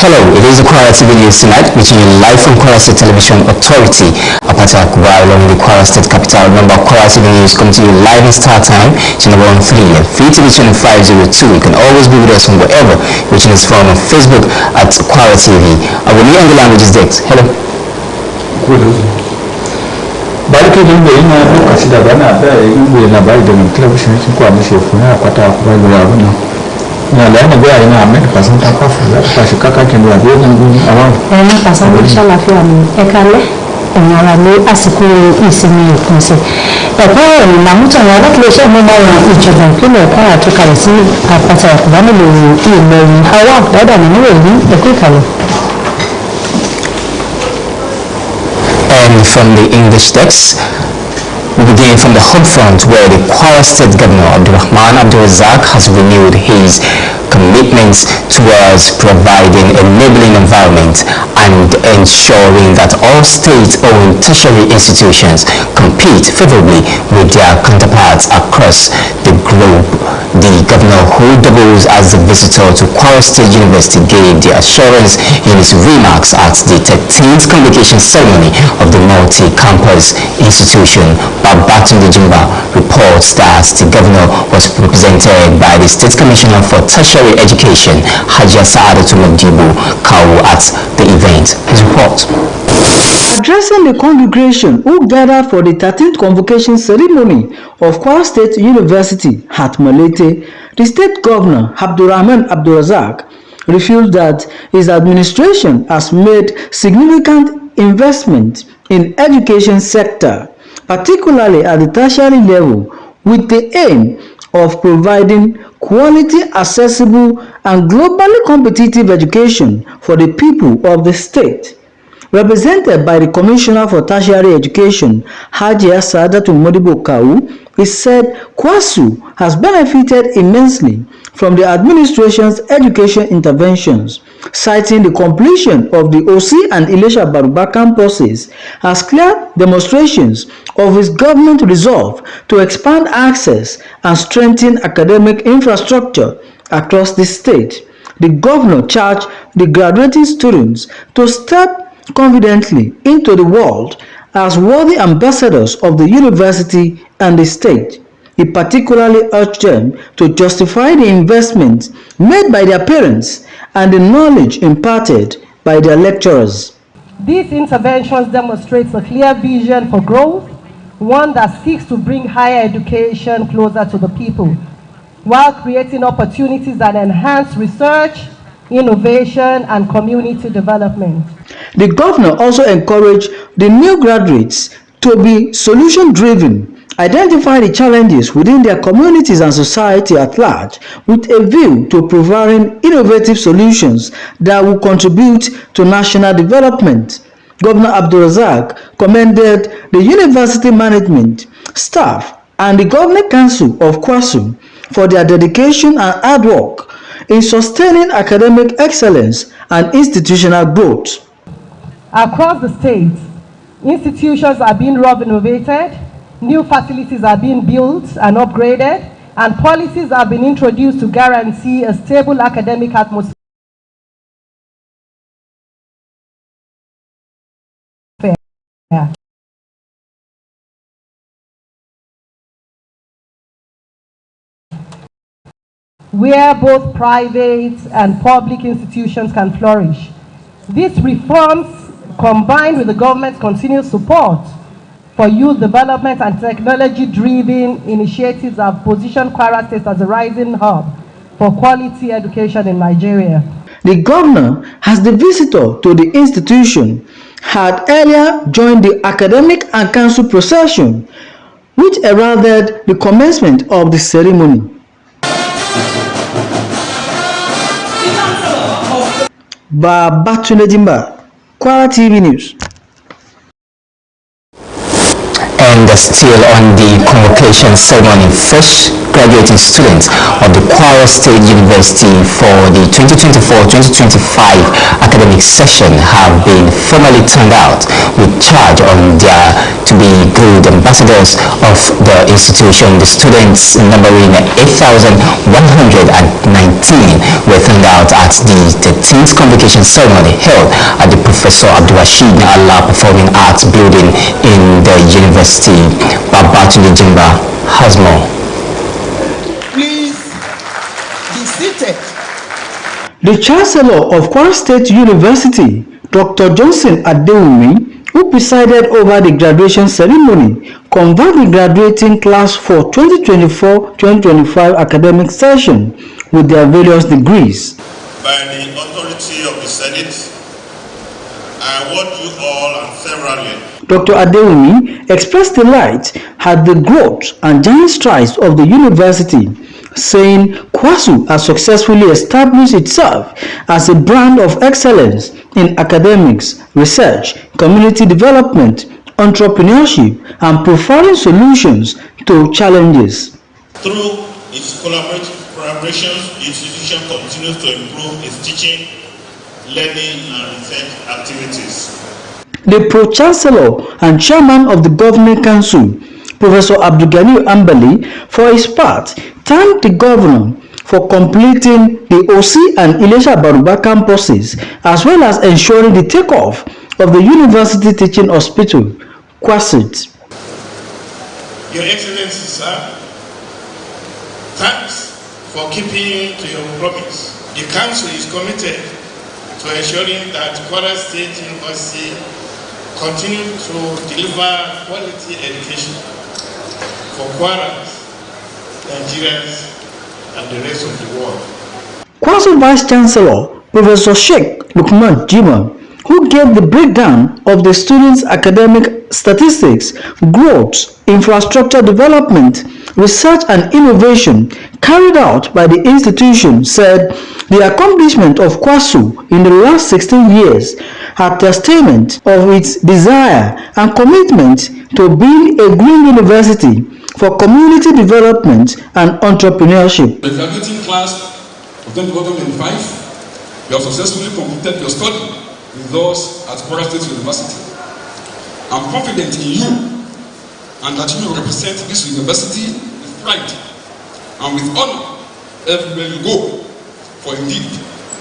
Hello, it is the Kwara TV News tonight, reaching you live from Kwara State Television Authority, Apata Kwara, along the Kwara State capital. Remember, Kwara TV News comes to you live in Star Time, channel 113 and free TV channel 502. You can always be with us from wherever, reaching us from Facebook at Kwara TV. Our new English language is Dex. Hello. Good. Bariki jumbe ina kasida bana ba yumbe na bari da television kwa mshefu na kwata kwa bwana. Na lana ba ina amen pasan ta kwa fa shi kaka kin ba be nan gun awa ina pasan insha Allah fi amu e kale onara ni àsìkò ìsinmi ìkúnṣe ẹ̀kọ́ na mutu àwọn alákìlẹ́ṣẹ́ mú máa ran ìjọba ìpínlẹ̀ Kwara tó kalẹ̀ sí àpáta ìkùbánilò ìlọrin hawa dáadáa nínú èyí ẹ̀kọ́ ìkàlẹ̀. And from the English text, we begin from the home front, where the Kwara State Governor Abdurrahman Abdulrazak has renewed his commitments towards providing a enabling environment and ensuring that all state-owned tertiary institutions compete favorably with their counterparts across the globe. The governor, who doubles as the visitor to Kwara State University, gave the assurance in his remarks at the 13th convocation ceremony of the multi-campus institution. Babatunde Jimba reports that the governor was represented by the State Commissioner for Tertiary Education, Hajia Saadatu Madibu Kawu, at the event. His report. Addressing the congregation who gathered for the 13th convocation ceremony of Kwara State University at Malete, the state governor Abdurrahman Abdulrazak revealed that his administration has made significant investment in education sector, particularly at the tertiary level, with the aim of providing quality, accessible, and globally competitive education for the people of the state. Represented by the Commissioner for Tertiary Education, Hajia Saadatu Madibu Kawu, he said KWASU has benefited immensely from the administration's education interventions, citing the completion of the OC and Ilesha Baruba campuses as clear demonstrations of his government resolve to expand access and strengthen academic infrastructure across the state. The governor charged the graduating students to step confidently into the world as worthy ambassadors of the university and the state. He particularly urged them to justify the investments made by their parents and the knowledge imparted by their lecturers. These interventions demonstrate a clear vision for growth, one that seeks to bring higher education closer to the people, while creating opportunities that enhance research, innovation, and community development. The governor also encouraged the new graduates to be solution-driven, identify the challenges within their communities and society at large, with a view to providing innovative solutions that will contribute to national development. Governor Abdulrazak commended the university management, staff, and the Governing Council of KWASU for their dedication and hard work in sustaining academic excellence and institutional growth. Across the state, institutions are being renovated, new facilities are being built and upgraded, and policies have been introduced to guarantee a stable academic atmosphere. Where both private and public institutions can flourish. These reforms, combined with the government's continued support for youth development and technology-driven initiatives, have positioned Kwara State as a rising hub for quality education in Nigeria. The governor, as the visitor to the institution, had earlier joined the academic and council procession, which heralded the commencement of the ceremony. Babatunde Jimba, Kwara TV News. And still on the convocation ceremony, fresh graduating students of the Kwara State University for the 2024-2025 academic session have been formally turned out with charge on their to be good ambassadors of the institution. The students, numbering 8,119, were turned out at the 13th convocation ceremony held at the Professor Abdurrashid Allah Performing Arts Building in the University. Babatunde Jimba has more. Please be seated. The Chancellor of Kwara State University, Dr. Johnson Adewumi, who presided over the graduation ceremony, convoked the graduating class for 2024-2025 academic session with their various degrees. By the authority of the Senate, I award you all unfavorably. Dr. Adewumi expressed delight at the growth and giant strides of the university, saying KWASU has successfully established itself as a brand of excellence in academics, research, community development, entrepreneurship, and providing solutions to challenges. Through its collaborations, the institution continues to improve its teaching, learning, and research activities. The Pro-Chancellor and Chairman of the Governing Council, Professor Abdulgani Ambali, for his part, thanked the Governor for completing the OC and Ilesha Baruba campuses, as well as ensuring the takeoff of the University Teaching Hospital, KWASIT. Your Excellency, sir, thanks for keeping to your promise. The Council is committed to ensuring that Kwara State University continue to deliver quality education for Kwaras, Nigerians, and the rest of the world. KWASU Vice Chancellor, Professor Sheikh Lukman Jima, who gave the breakdown of the students' academic statistics, growth, infrastructure development, research and innovation carried out by the institution, said the accomplishment of KWASU in the last 16 years are testament of its desire and commitment to being a green university for community development and entrepreneurship. The graduating class of 2025, you have successfully completed your study with us at Kwara State University. I'm confident in you and that you will represent this university with pride and with honor everywhere you go, for indeed,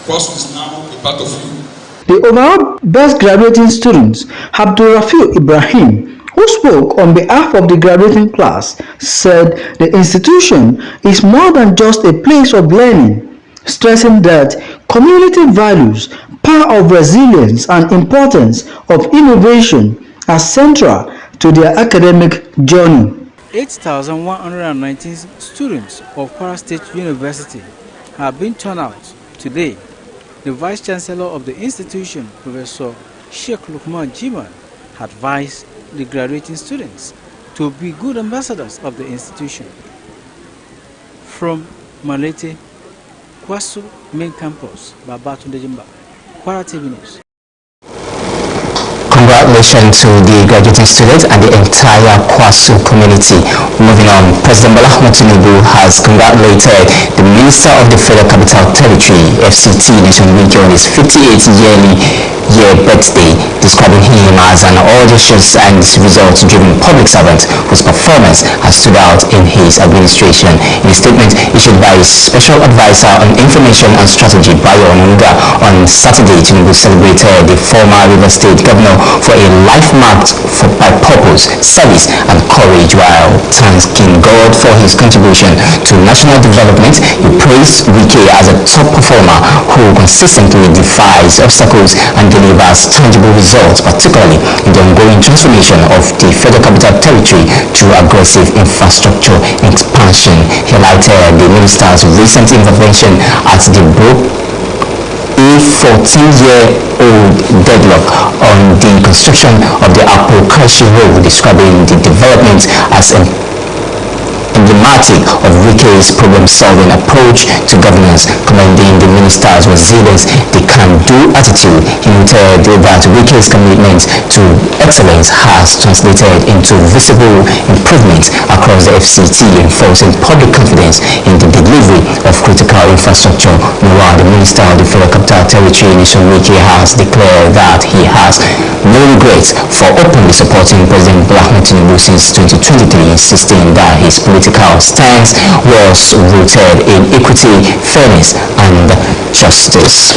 KWASU is now a part of you. The overall best graduating students, Abdurrafiu Ibrahim, who spoke on behalf of the graduating class, said the institution is more than just a place of learning, stressing that community values, power of resilience, and importance of innovation are central to their academic journey. 8,119 students of Kwara State University have been turned out today. The Vice Chancellor of the institution, Professor Sheikh Lukman Jima, advised the graduating students to be good ambassadors of the institution. From Malete, KWASU Main Campus, Babatunde Jimba, Kwara TV News. Congratulations to the graduating students and the entire KWASU community. Moving on, President Bola Ahmed Tinubu has congratulated the Minister of the Federal Capital Territory, FCT, Nation Week on his 58th year birthday, describing him as an audacious and results-driven public servant whose performance has stood out in his administration. In a statement issued by his Special Advisor on Information and Strategy, Bayo Onuga, on Saturday, Tinubu celebrated the former River State Governor for a life marked by purpose, service, and courage, while thanking God for his contribution to national development. He praised Wike as a top performer who consistently defies obstacles and delivers tangible results, particularly in the ongoing transformation of the Federal Capital Territory through aggressive infrastructure expansion. He highlighted the minister's recent intervention at the a 14-year-old deadlock on the construction of the Apple Kreshi Road, describing the development as implemented emblematic of Wike's problem-solving approach to governance, commending the minister's resilience, the can-do attitude. He noted that Wike's commitment to excellence has translated into visible improvements across the FCT, enforcing public confidence in the delivery of critical infrastructure. Meanwhile, the Minister of the Federal Capital Territory, Nation Wike, has declared that he has no regrets for openly supporting President Bola Ahmed Tinubu since 2023, insisting that his political stance was rooted in equity, fairness, and justice.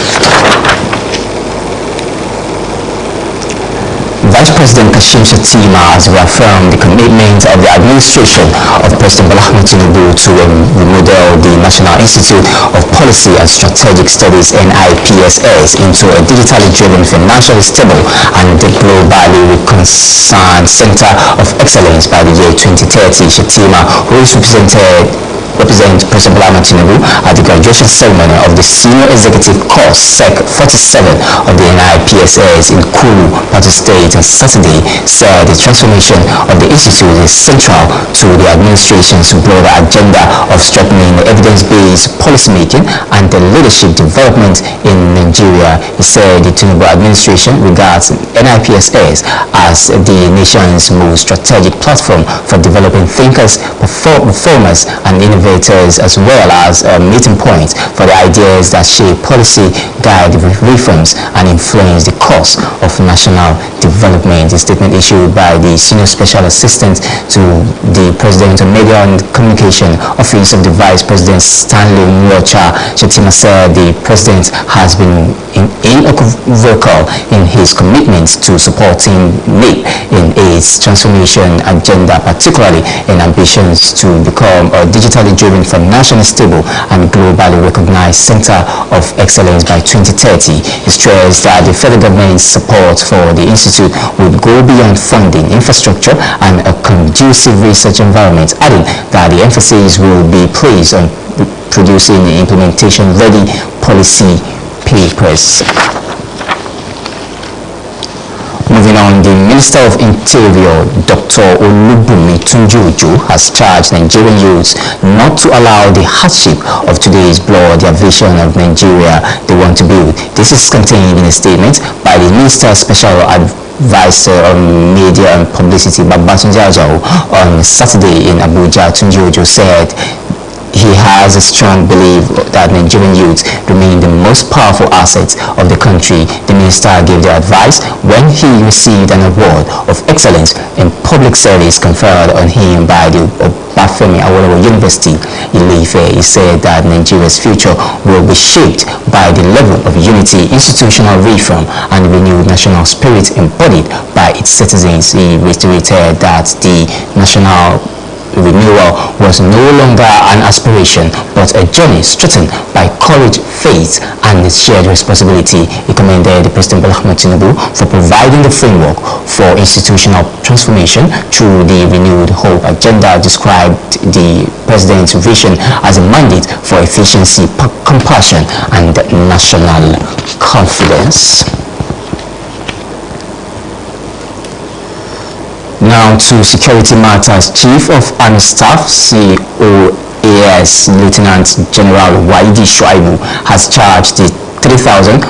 Vice President Kashim Shettima has reaffirmed the commitment of the administration of President Bola Ahmed Tinubu to remodel the National Institute of Policy and Strategic Studies (NIPSS) into a digitally driven, financially stable, and globally concerned center of excellence by the year 2030. Shettima, who is represent President Bola Ahmed Tinubu at the graduation ceremony of the Senior Executive Course SEC 47 of the NIPSS in Kuru, Plateau State on Saturday, said the transformation of the institute is central to the administration's broader agenda of strengthening evidence-based policymaking and the leadership development in Nigeria. He said the Tinubu administration regards NIPSS as the nation's most strategic platform for developing thinkers, performers, and innovators, as well as a meeting point for the ideas that shape policy, guide reforms, and influence the course of national development. A statement issued by the Senior Special Assistant to the President of Media and Communication Office of the Vice President Stanley Mwocha, Shettima said the President has been unequivocal in his commitment to supporting NIP in its transformation agenda, particularly in ambitions to become a digitally driven, financially stable, and globally recognized center of excellence by 2030. He stressed that the federal government's support for the institute would go beyond funding, infrastructure, and a conducive research environment, adding that the emphasis will be placed on producing implementation-ready policy papers. Moving on, the Minister of Interior, Dr. Olubunmi Tunji-Ojo, has charged Nigerian youths not to allow the hardship of today's bloody vision of Nigeria they want to build. This is contained in a statement by the Minister's Special Advisor on Media and Publicity, Babatunde Ajao, on Saturday in Abuja. Tunji-Ojo said he has a strong belief that Nigerian youth remain the most powerful assets of the country. The minister gave the advice when he received an award of excellence in public service conferred on him by the Obafemi Awolowo University in Ife. He said that Nigeria's future will be shaped by the level of unity, institutional reform, and renewed national spirit embodied by its citizens. He reiterated that the national renewal was no longer an aspiration but a journey strengthened by courage, faith, and shared responsibility. He commended the President Bola Ahmed Tinubu for providing the framework for institutional transformation through the renewed hope agenda. Described the President's vision as a mandate for efficiency, compassion, and national confidence. Now to security matters. Chief of Army Staff, COAS Lieutenant General Waidi Shuaibu has charged the 3,439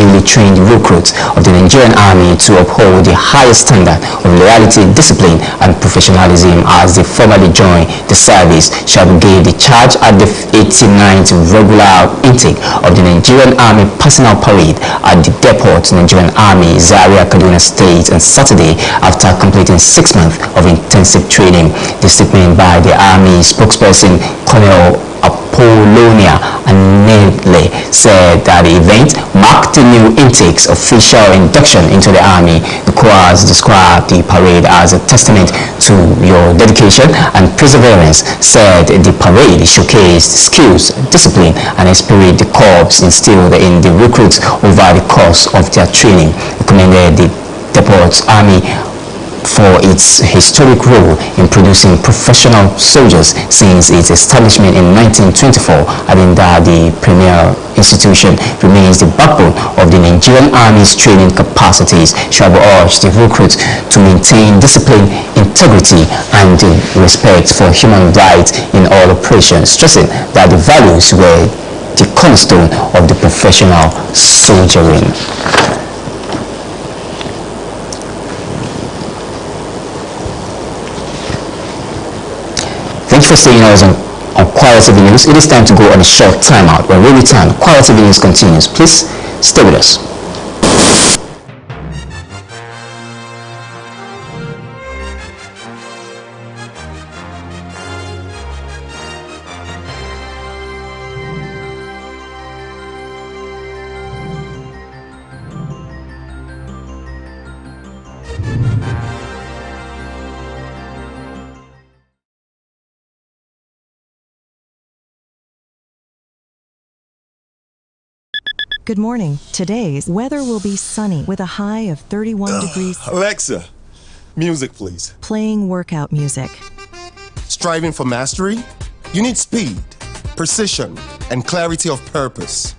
newly trained recruits of the Nigerian Army to uphold the highest standard of loyalty, discipline, and professionalism as they formally join the service. Shuaibu gave the charge at the 89th regular intake of the Nigerian Army Personnel Parade at the Depot Nigerian Army, Zaria, Kaduna State on Saturday after completing 6 months of intensive training. The statement by the Army spokesperson, Colonel Apollonia Anele, said that the event marked the new intake's official induction into the Army. The Corps described the parade as a testament to your dedication and perseverance. Said the parade showcased skills, discipline, and spirit the Corps instilled in the recruits over the course of their training. He commended the Depot Army for its historic role in producing professional soldiers since its establishment in 1924, adding that the premier institution remains the backbone of the Nigerian Army's training capacities. Shabo urged the recruits to maintain discipline, integrity, and respect for human rights in all operations, stressing that the values were the cornerstone of the professional soldiering. Thank you for staying with us on Kwara TV News. It is time to go on a short timeout. When we return, Kwara TV News continues. Please stay with us. Good morning. Today's weather will be sunny with a high of 31 degrees. Alexa, music please. Playing workout music. Striving for mastery? You need speed, precision, and clarity of purpose.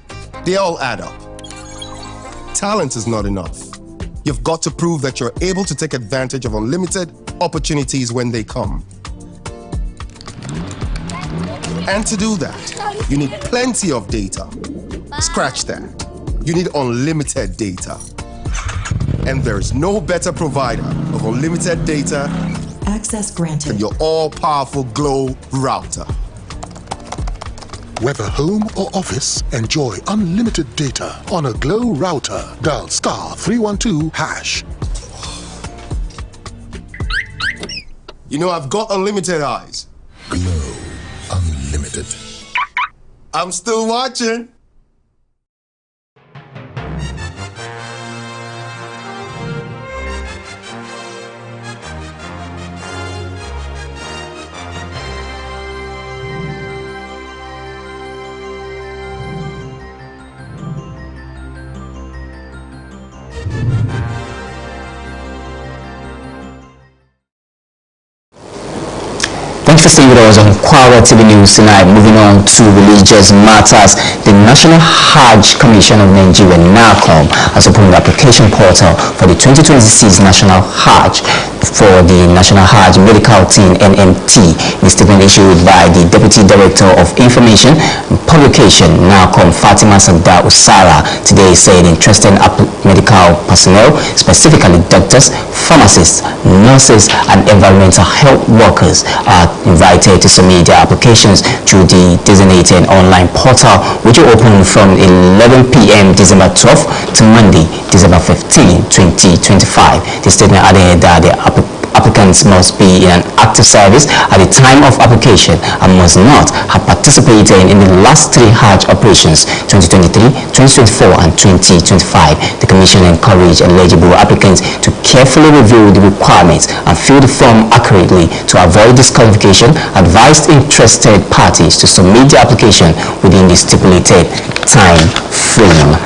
They all add up. Talent is not enough. You've got to prove that you're able to take advantage of unlimited opportunities when they come. And to do that, you need plenty of data. Scratch that. You need unlimited data. And there's no better provider of unlimited data Access granted than your all-powerful Glow router. Whether home or office, enjoy unlimited data on a Glow router. Dial *312#. You know, I've got unlimited eyes. Glow Unlimited. I'm still watching. Thank you for staying with us on Kwara TV News tonight. Moving on to religious matters, the National Hajj Commission of Nigeria, NACOM, has opened the application portal for the 2026 National Hajj for the National Hajj Medical Team (NMT). In a statement issued by the Deputy Director of Information and Publication, NACOM, Fatima Sada Usara, today said interested medical personnel, specifically doctors, pharmacists, nurses, and environmental health workers, are invited to submit their applications through the designated online portal, which will open from 11 p.m. December 12th to Monday, December 15, 2025. The statement added that the applicants must be in an active service at the time of application and must not have participated in the last 3 Hajj operations, 2023, 2024, and 2025. The Commission encouraged eligible applicants to carefully review the requirements and fill the form accurately to avoid disqualification. Advised interested parties to submit the application within the stipulated time frame.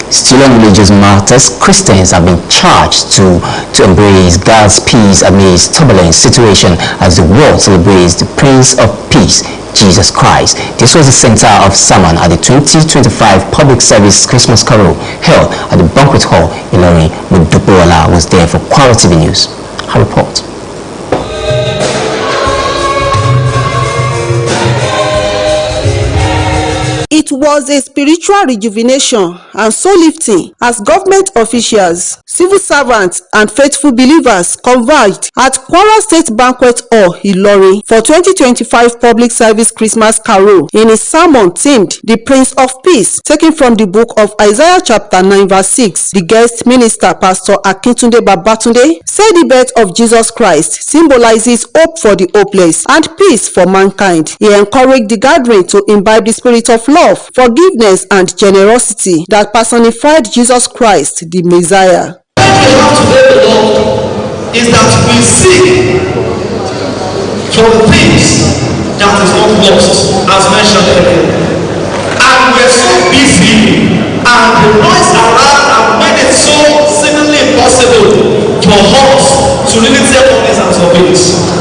Still on religious matters, Christians have been charged to embrace God's peace amidst turbulent situation as the world celebrates the Prince of Peace, Jesus Christ. This was the center of sermon at the 2025 Public Service Christmas Carol held at the Banquet Hall in Ilorin. Mudubola was there for Kwara TV News. Her report. It was a spiritual rejuvenation and soul lifting as government officials, civil servants, and faithful believers converged at Kwara State Banquet Hall, Ilorin, for 2025 Public Service Christmas Carol in a sermon themed "The Prince of Peace," taken from the book of Isaiah chapter 9 verse 6. The guest minister, Pastor Akintunde Babatunde, said the birth of Jesus Christ symbolizes hope for the hopeless and peace for mankind. He encouraged the gathering to imbibe the spirit of love, forgiveness, and generosity that personified Jesus Christ, the Messiah. What we have today, the Lord, is that we seek for the things that is not lost, as mentioned earlier. And we're so busy, and the noise around have made it so seemingly impossible to really take all this and solve it.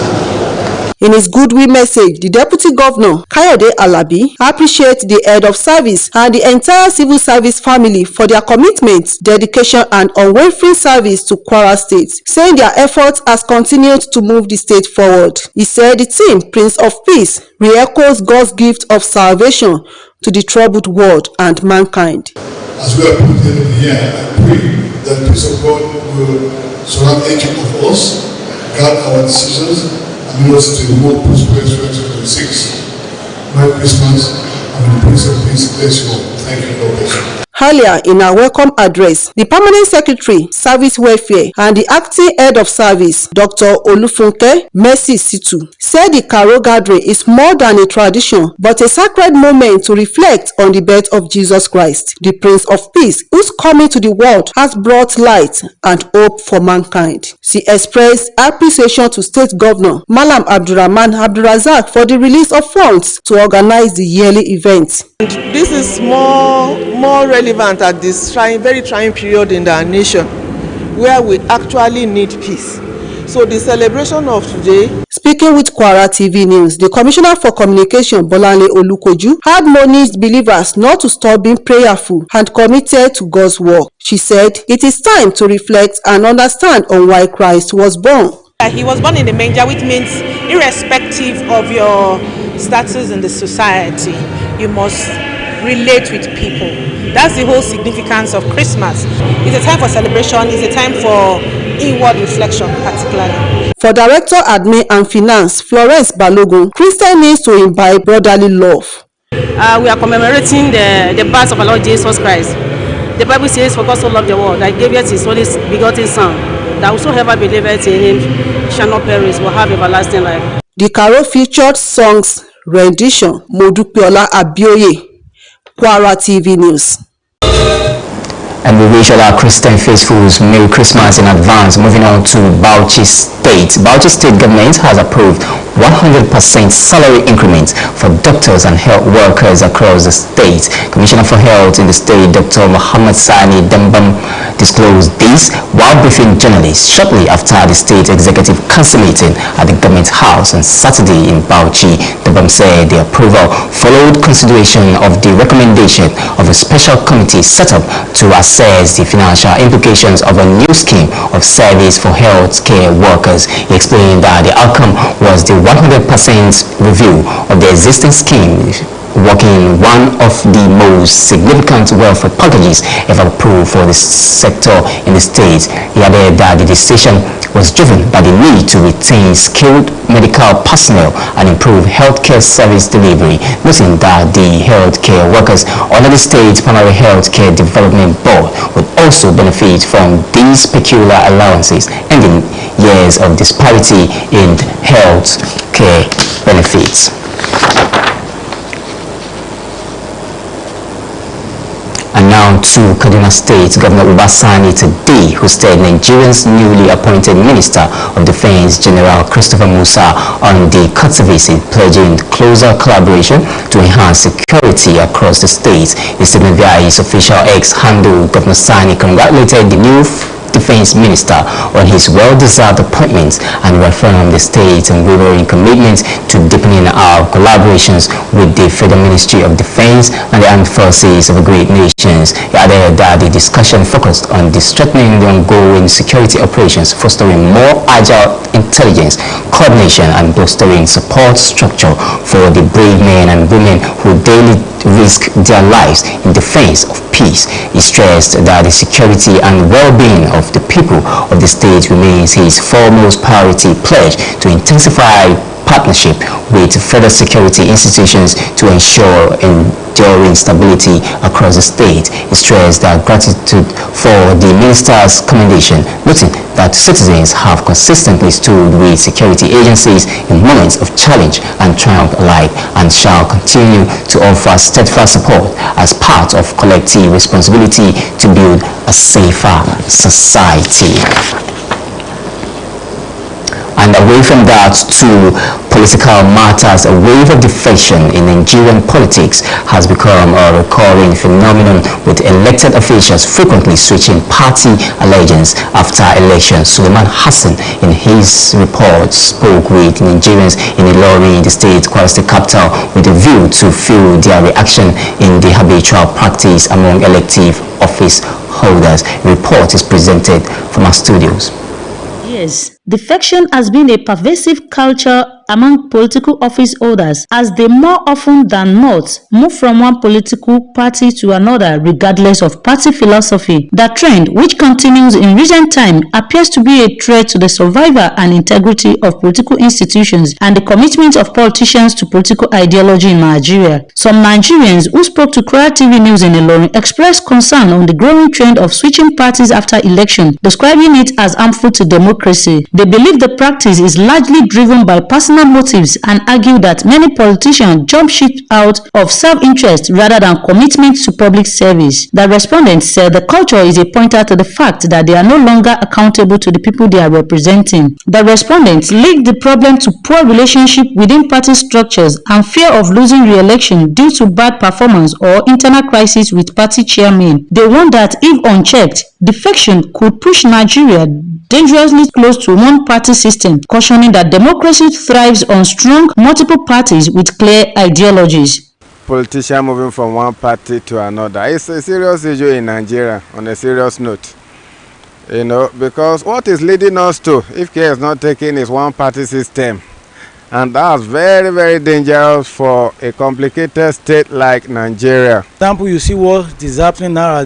In his goodwill message, the Deputy Governor, Kayode Alabi, appreciates the head of service and the entire civil service family for their commitment, dedication and unwavering service to Kwara State, saying their efforts has continued to move the state forward. He said the team, Prince of Peace, re-echoes God's gift of salvation to the troubled world and mankind. As we are put in the year, I pray that the peace of God will surround each of us, guide our decisions, and lead us to the more prosperous 2026. Merry Christmas, and the Prince of Peace bless you all. Thank you, Lord bless you. Earlier in our welcome address, the Permanent Secretary, Service Welfare, and the Acting Head of Service, Dr. Olufunke Mercy Situ, said the Carol gathering is more than a tradition, but a sacred moment to reflect on the birth of Jesus Christ, the Prince of Peace, whose coming to the world has brought light and hope for mankind. She expressed appreciation to State Governor Malam Abdurrahman Abdurazak for the release of funds to organize the yearly event. This is more relevant at this very trying period in our nation, where we actually need peace. So the celebration of today. Speaking with Kwara TV News, the Commissioner for Communication, Bolanle Olukoju, admonished believers not to stop being prayerful and committed to God's work. She said, it is time to reflect and understand on why Christ was born. He was born in the manger, which means irrespective of your status in the society, you must relate with people. That's the whole significance of Christmas. It's a time for celebration, it's a time for inward reflection particularly. For Director Admin and Finance, Florence Balogun, Christian needs to imbibe brotherly love. We are commemorating the birth of our Lord Jesus Christ. The Bible says, for God so loved the world, that he gave us his only begotten Son, that whosoever believeth in him shall not perish, but have everlasting life. The carol featured songs, rendition, Modupiola Abioye, Kwara TV News. And we wish all our Christian faithfuls Merry Christmas in advance. Moving on to Bauchi State. Bauchi State government has approved 100% salary increment for doctors and health workers across the state. Commissioner for Health in the state, Dr. Muhammad Sani Dembam, disclosed this while briefing journalists shortly after the state executive council meeting at the government house on Saturday in Bauchi. Dembam said the approval followed consideration of the recommendation of a special committee set up to assess the financial implications of a new scheme of service for health care workers. He explained that the outcome was the 100% review of the existing scheme, working one of the most significant welfare packages ever approved for the sector in the state. He added that the decision was driven by the need to retain skilled medical personnel and improve healthcare service delivery, noting that the healthcare workers under the State Primary Healthcare Development Board would also benefit from these peculiar allowances, ending years of disparity in health care benefits. And now to Kaduna State, Governor Ubasani today hosted Nigeria's newly appointed Minister of Defense, General Christopher Musa, on the courtesy visit, pledging closer collaboration to enhance security across the state. The statement via his official X handle, Governor Sani congratulated the new Defense Minister on his well-deserved appointments and reaffirmed the state's unwavering commitment to deepening our collaborations with the Federal Ministry of Defense and the Armed Forces of the great nations. He added that the discussion focused on strengthening the ongoing security operations, fostering more agile intelligence, coordination, and bolstering support structure for the brave men and women who daily risk their lives in defense of peace. He stressed that the security and well-being of the people of the state remains his foremost priority, pledge to intensify partnership with federal security institutions to ensure enduring stability across the state. He stressed that gratitude for the minister's commendation, noting that citizens have consistently stood with security agencies in moments of challenge and triumph alike, and shall continue to offer steadfast support as part of collective responsibility to build a safer society. And away from that to political matters, a wave of defection in Nigerian politics has become a recurring phenomenon, with elected officials frequently switching party allegiance after elections. Suleiman Hassan, in his report, spoke with Nigerians in Ilorin, the state, Kwara State capital, with a view to feel their reaction in the habitual practice among elective office holders. A report is presented from our studios. Yes, defection has been a pervasive culture among political office holders, as they more often than not move from one political party to another regardless of party philosophy. That trend, which continues in recent time, appears to be a threat to the survival and integrity of political institutions and the commitment of politicians to political ideology in Nigeria. Some Nigerians who spoke to Kwara TV News in Ilorin expressed concern on the growing trend of switching parties after election, describing it as harmful to democracy. They believe the practice is largely driven by personal motives and argue that many politicians jump ship out of self-interest rather than commitment to public service. The respondents said the culture is a pointer to the fact that they are no longer accountable to the people they are representing. The respondents linked the problem to poor relationship within party structures and fear of losing re-election due to bad performance or internal crisis with party chairmen. They warned that if unchecked, defection could push Nigeria dangerously close to one-party system, cautioning that democracy thrives on strong multiple parties with clear ideologies. Politicians moving from one party to another. It's a serious issue in Nigeria, on a serious note. You know, because what is leading us to, if care is not taken, is one-party system. And that's very, very dangerous for a complicated state like Nigeria. For example, you see what is happening now.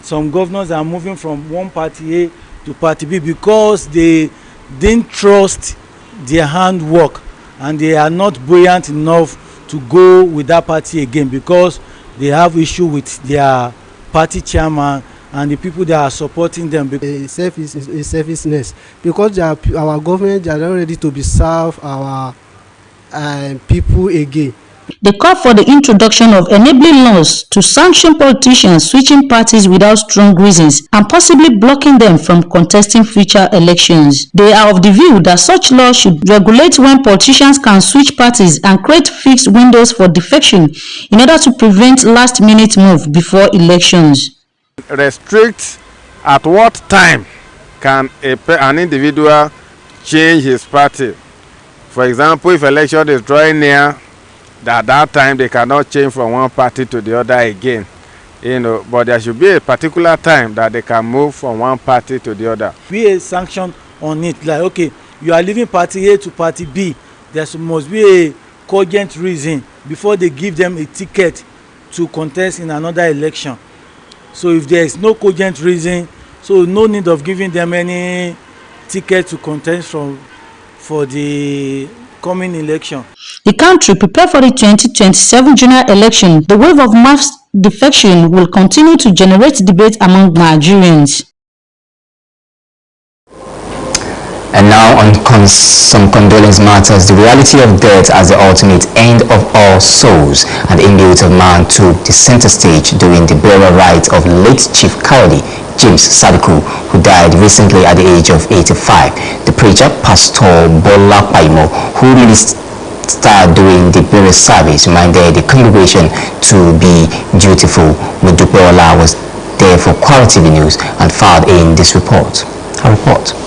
Some governors are moving from one party A to party B because they didn't trust their handwork and they are not buoyant enough to go with that party again because they have issue with their party chairman and the people that are supporting them. Selfishness, because our government, they are not ready to be serve our people again. They call for the introduction of enabling laws to sanction politicians switching parties without strong reasons and possibly blocking them from contesting future elections. They are of the view that such laws should regulate when politicians can switch parties and create fixed windows for defection in order to prevent last-minute move before elections. Restrict at what time can an individual change his party. For example, if election is drawing near, at that time they cannot change from one party to the other again, you know, but there should be a particular time that they can move from one party to the other. Be a sanction on it, like okay, you are leaving party A to party B, there must be a cogent reason before they give them a ticket to contest in another election. So if there is no cogent reason, so no need of giving them any ticket to contest for the coming election. The country prepare for the 2027 general election. The wave of mass defection will continue to generate debate among Nigerians. And now on some condolence matters, the reality of death as the ultimate end of all souls and inbuilt of man took the center stage during the burial rites of late Chief Kayode James Sadiku, who died recently at the age of 85. The preacher, Pastor Bola Paimo, who ministered during the burial service, reminded the congregation to be dutiful. Mudupeola was there for Kwara TV News and filed in this report. A report.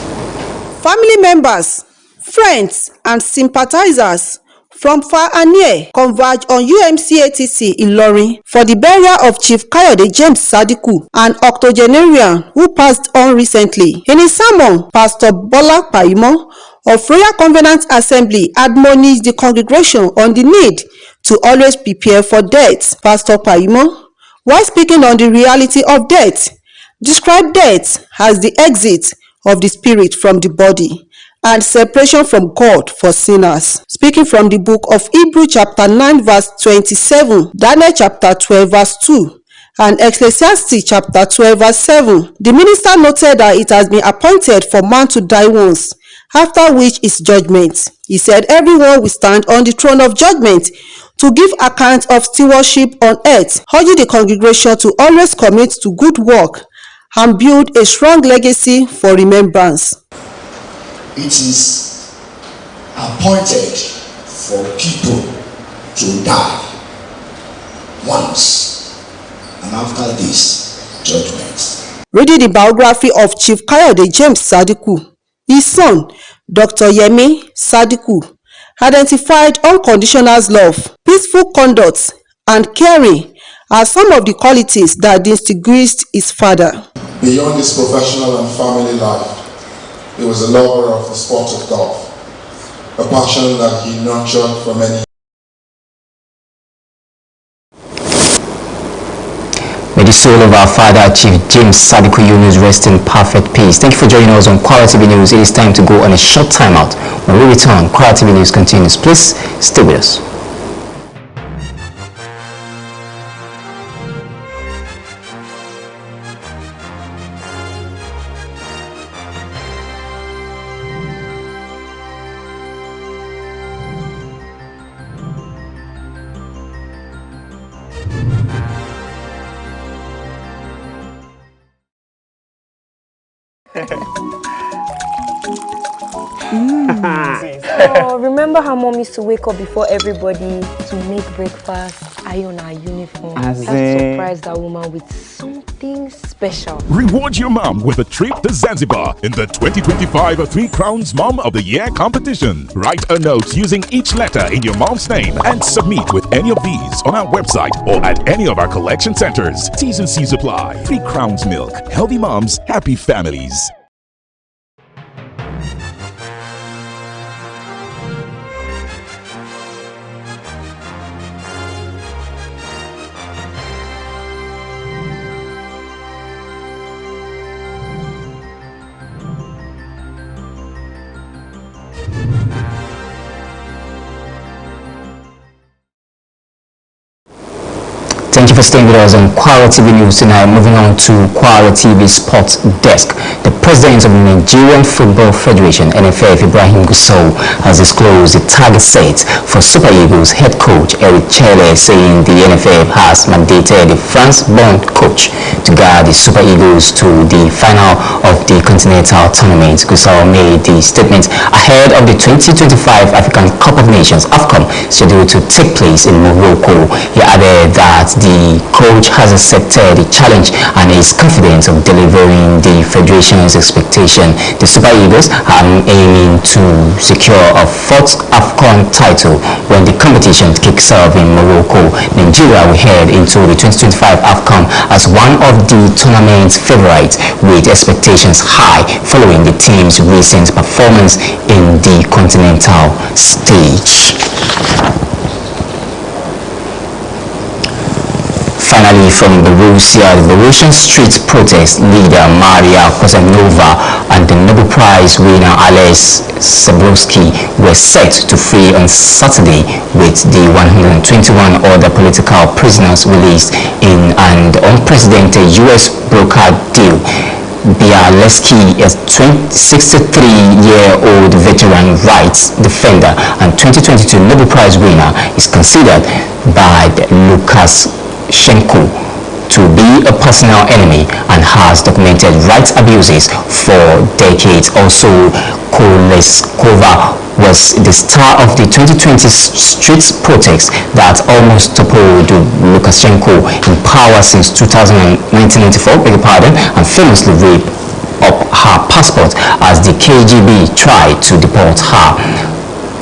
Family members, friends, and sympathizers from far and near converge on UMCATC Ilorin for the burial of Chief Kayode James Sadiku, an octogenarian who passed on recently. In his sermon, Pastor Bola Paimo of Royal Covenant Assembly admonished the congregation on the need to always prepare for death. Pastor Paimo, while speaking on the reality of death, described death as the exit of the spirit from the body and separation from God for sinners. Speaking from the book of Hebrews chapter 9 verse 27, Daniel chapter 12 verse 2, and Ecclesiastes chapter 12 verse 7, the minister noted that it has been appointed for man to die once, after which is judgment. He said everyone will stand on the throne of judgment to give account of stewardship on earth, urging the congregation to always commit to good work and build a strong legacy for remembrance. It is appointed for people to die once, and after this, judgment. Reading the biography of Chief Kayode James Sadiku, his son, Dr. Yemi Sadiku, identified unconditional love, peaceful conduct, and caring as some of the qualities that distinguished his father. Beyond his professional and family life, he was a lover of the sport of golf, a passion that he nurtured for many years. May the soul of our father, Chief James Sadiku Yunus, rest in perfect peace. Thank you for joining us on Kwara TV News. It is time to go on a short timeout. When we return, Kwara TV News continues. Please stay with us. Oh, remember how mom used to wake up before everybody to make breakfast, iron our uniform, and surprise that woman with something special. Reward your mom with a trip to Zanzibar in the 2025 Three Crowns Mom of the Year competition. Write a note using each letter in your mom's name and submit with any of these on our website or at any of our collection centers. T's and C's apply. 3 Crowns Milk. Healthy moms, happy families. Thank you for staying with us on Kwara TV News tonight. Moving on to Kwara TV Sports Desk. The president of the Nigerian Football Federation, NFF, Ibrahim Gusau, has disclosed the target set for Super Eagles head coach Eric Chelle, saying the NFF has mandated the France-born coach to guide the Super Eagles to the final of the Continental Tournament. Gusau made the statement ahead of the 2025 African Cup of Nations AFCON scheduled to take place in Morocco. He added that the coach has accepted the challenge and is confident of delivering the federation's expectation. The Super Eagles are aiming to secure a 4th AFCON title when the competition kicks off in Morocco. Nigeria will head into the 2025 AFCON as one of the tournament's favorites, with expectations high following the team's recent performance in the continental stage. Finally, from Borussia, the Belarusian street protest leader Maria Kozanova and the Nobel Prize winner Alex Sablowski were set to free on Saturday, with the 121 other political prisoners released in an unprecedented U.S. brokered deal. Bialewski, a 63-year-old veteran rights defender and 2022 Nobel Prize winner, is considered by Lukashenko to be a personal enemy and has documented rights abuses for decades. Also, Koleskova was the star of the 2020 street protest that almost toppled Lukashenko in power since 1994, and famously ripped up her passport as the KGB tried to deport her.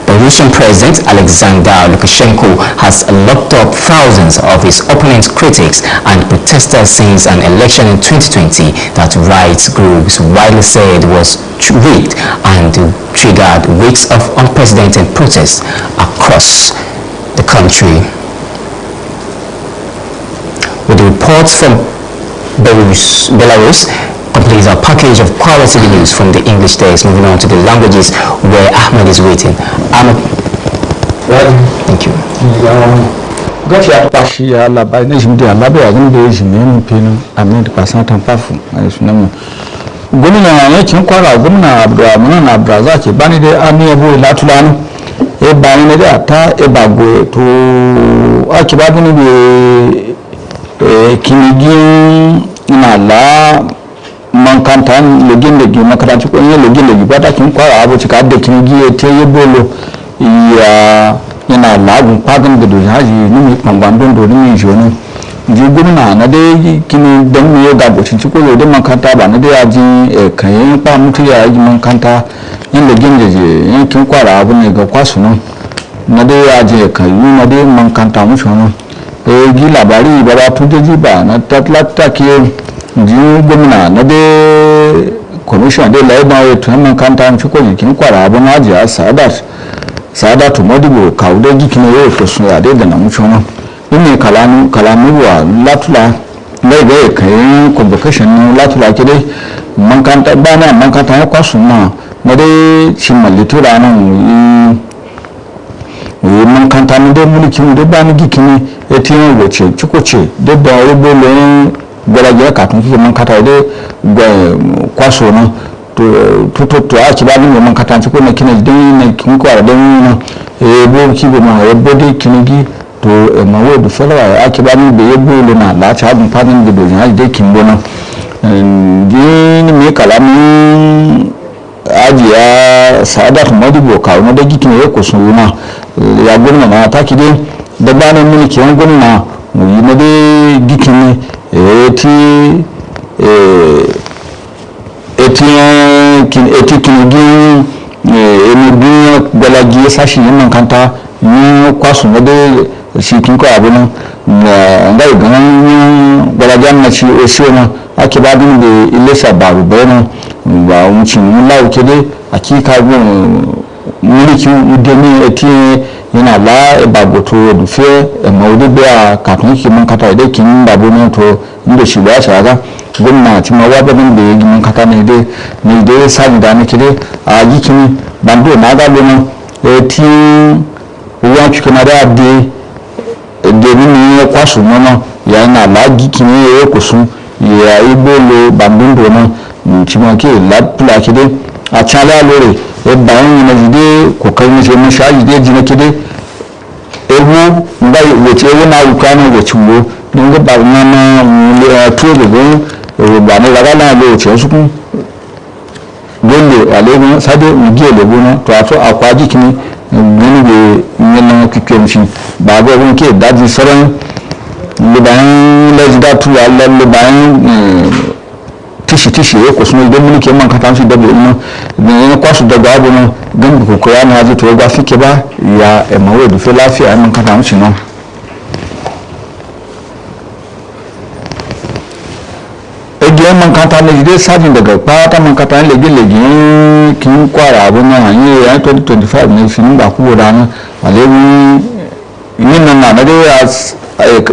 Belarusian President Alexander Lukashenko has locked up thousands of his opponents, critics, and protesters since an election in 2020 that rights groups widely said was rigged and triggered weeks of unprecedented protests across the country. With the reports from Belarus completes our package of Kwara TV News from the English desk. Moving on to the languages where Ahmed is waiting. Ahmed, thank you. Gati ya pashi ya labai na jimdi ya labai ya gani da jimin pinu amin pasan tampafu ayi sunamu gomina ya kin Kwara gomina Abdurrahman na Abdrazaki bani da ami abo latulanu e bani ne da ta e bagwe to akibabu ni be kinigin ina la mankantan login da gi makaranci ko yin login da gi bata kin Kwara abu cika da kinigi te yebolo ya yana lagun pagan da do haji ni mi pambandon do ni jono ji gwamna na dai kini dan mu ga bocin ci ko da mankanta ba na dai aji kayan pa mutu ya yi mankanta inda ginde je yankin Kwara abu ne ga kwasu nan na dai aji kayu na dai mankanta mu shono gi labari ba ba tujeji ba na tatlata ke ji gwamna na dai commission dai lai ba to mankanta mu ci ko yankin Kwara abu na aji Sadatu Modibo kawude gikine yo ko sun ya dai da na mu shono ine kalamu wa latula lai ga kai convocation latula ke dai mankanta bana mankanta ya kwasu na dai cimma litura nan yi mankanta ne dai mulki mu dai bani gikini etin woce cikoce da da yebo le gwalaje ka tun ki mankanta dai kwaso na to a ci ba ni mankanta ci ko na kina dai na kin kwara dai na bo ki bo ma yebo dai kinigi to mawo da falawa ake ba ni da yabo luna la ta bin fadin da dojin haji dai kin bona ni me kalamin ajiya Sadat Modibo kawo na da gikin ya ko suna ya gurna na ta kide da banan mulki yan gurna yi na da gikin kin gin emi gwalaji sashi yin kanta ni kwasu na da shi kin ko abu nan ga ganan gwalajan na ci osiona ake ba din da ilesa babu bayana ba mu cin mun lawo ke dai akika gun mulki udemi eti yana la ba goto du fe maudu ba ka tun ki mun kata dai kin babu nan to inda shi ba shi ga gunna ci ma wa babin da yi mun kata ne dai sani da nake dai a gikin bando na ga lona eti uwa cikin da ni kwasu nona ya na lagi kini ya kusu ya ibolo bandundo na cima ke latula ke dai a cala lore ya bayan yana jide kokarin ce mun shaji dai jina ke dai ewu ngai wace ewu na ukana wace wo don ga ba na to da gon ba ne daga na lo ce su kun golle alego sade mu giye le bona to ato akwaji kini gani da yana kikemci ba ga wani ke daji sauran libayan lajidatu allah libayan tishi ya kusa idan mulki man ka tamshi daga ina da yana kwasu daga abu nan gan ku koya na haji to ba fike ba ya mawo da fi lafiya man ka tamshi nan egiyan man ka tamshi dai sajin daga fata man ka tamshi lege kin Kwara abu nan hanyar ya 2025 ne shi ba ku da nan alewi yin nan na dai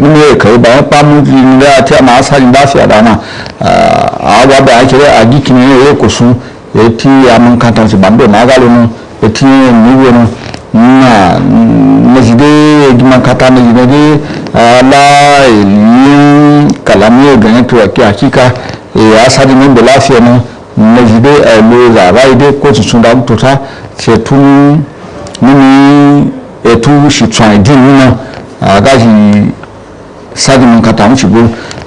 ne kai ba fa mu da ta ma sajin lafiya da nan a wa ba ake a gikin ne ya kusu ya ti ya man ka tamshi bando na galo no ya ti ni wono na jide man ka tamshi ne dai la yin kalami ga ne to hakika ya sajin ne da lafiya no na jide a lo zarai dai ko sun da tota ce tun mini etu shi tsan din nuna a gaji sadi mun kata mu shigo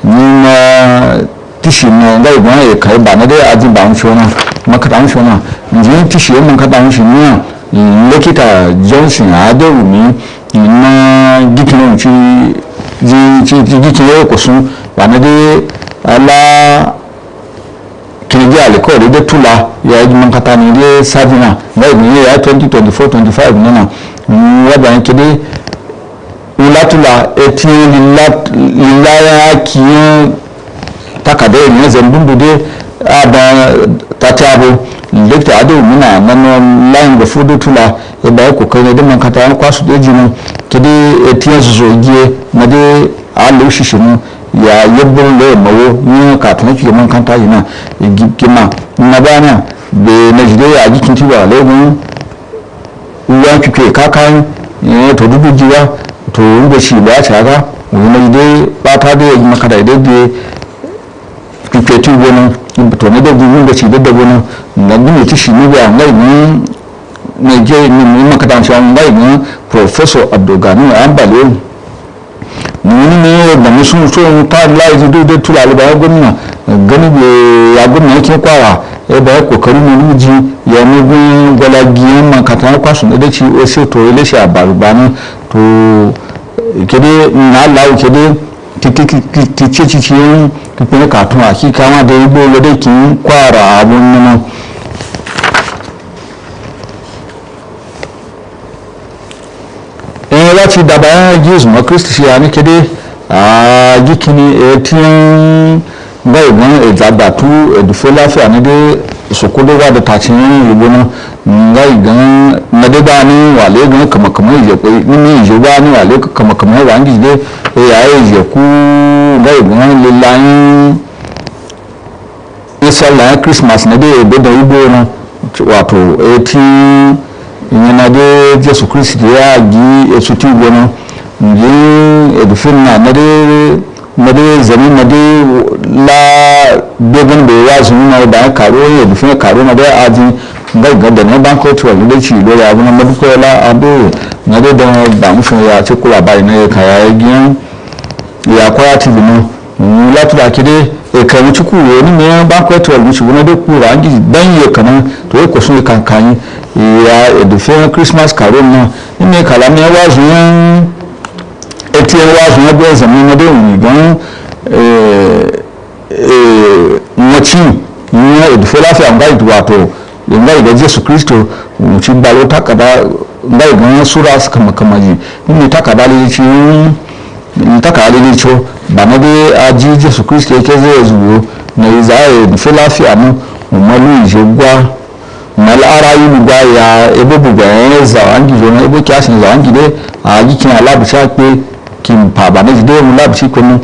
ni na tishi na ga igwa ya kai ba na dai ajin ba mu shona makata mu shona ni tishi mun kata mu shi ni lekita Johnson a da umi na gikin ci gikin ko sun ba na dai ala kirgi alikori da tula ya yi man kata ne dai sadina bai ne ya 2024-25 nana wadda yanke dai ulatula eti lilaya kiyin takadai ne zambun bude a da tatiabo lekta ado muna nan layin da fudu tula ya bai kokai da man kata ya kwasu da jinin kidi eti yanzu zogiye na dai a shi mu ya yabbin da mawo ni ka tun ki man kanta yana gima na bana be na jide ya gikin tiba legun uwa kike kakan to dubu jiwa to ruba shi ba ta ga wani dai bata da yi maka da dai kike tu gona to ne da dubu da shi da gona na duk ta shi ne ga ngai ne je ni maka da shi ngai ne professor Abdogani Ambale ne da musun so ta lai da tura da gwamna gani ya gwamna yake Kwara ba kokari ne luji ya ne gola giyan katan kwasu da ci o sai to ile shi abarubani to kede na lawo kede titi yin kifin katun hakika ma da igbo wadda ki kwara abun nan láti dàbà Jésù mọ́ Kristi ṣe àní kéde àjíkíní ẹtìyàn gbọ́ ìgbọ́n ìdàgbà tú ẹ̀dùfẹ́ láfíà nídé ìṣòkòdó wà dé tàṣí ìgbóná nga ìgbọ́n nàdébà ní wàlẹ́ gan kàmàkàmà ìyẹ̀pẹ̀ nínú ìyẹ̀wà ní wàlẹ́ kàmàkàmà wà ń jìdé ẹ̀yà ìyẹ̀kú nga ìgbọ́n lílá yín ìsọ̀lá Christmas nídé ìgbẹ́dọ̀ ìgbóná wàtò ẹtìyàn ìyẹnadé Jésù Kristi ya gi esuti gona ngi edufin na nade zami nade la dogon be ya zuni na da karo edufin karo na da aji ngai da ne banko to le ci lo ya buna madu ko la ado nade da ba mu ya ce kula bai ne ka ya gi ya Kwara TV no la tuba kide e kan mu ciku ni me banko to mu ci buna da kura ngi dan ye kana to ko sun kan ya edufe Christmas carol na ni kala mi wa zun eti wa zun be zami na de ni gan mochi ni edufe la fi anga idwa to ngai ga Jesu Kristo mu ci balo takada ngai gan sura kama ji ni takada le ci ni takada le cho bana de aji Jesu Kristo ke ze zuwo na izae edufe la fi anu mo lu ijegwa mal'ara yi lugba ya ebe bugba ya zawangi jona ebe kiasin zawangi de a yikin alabuci pe kin pa ba ne de mu labuci ko mu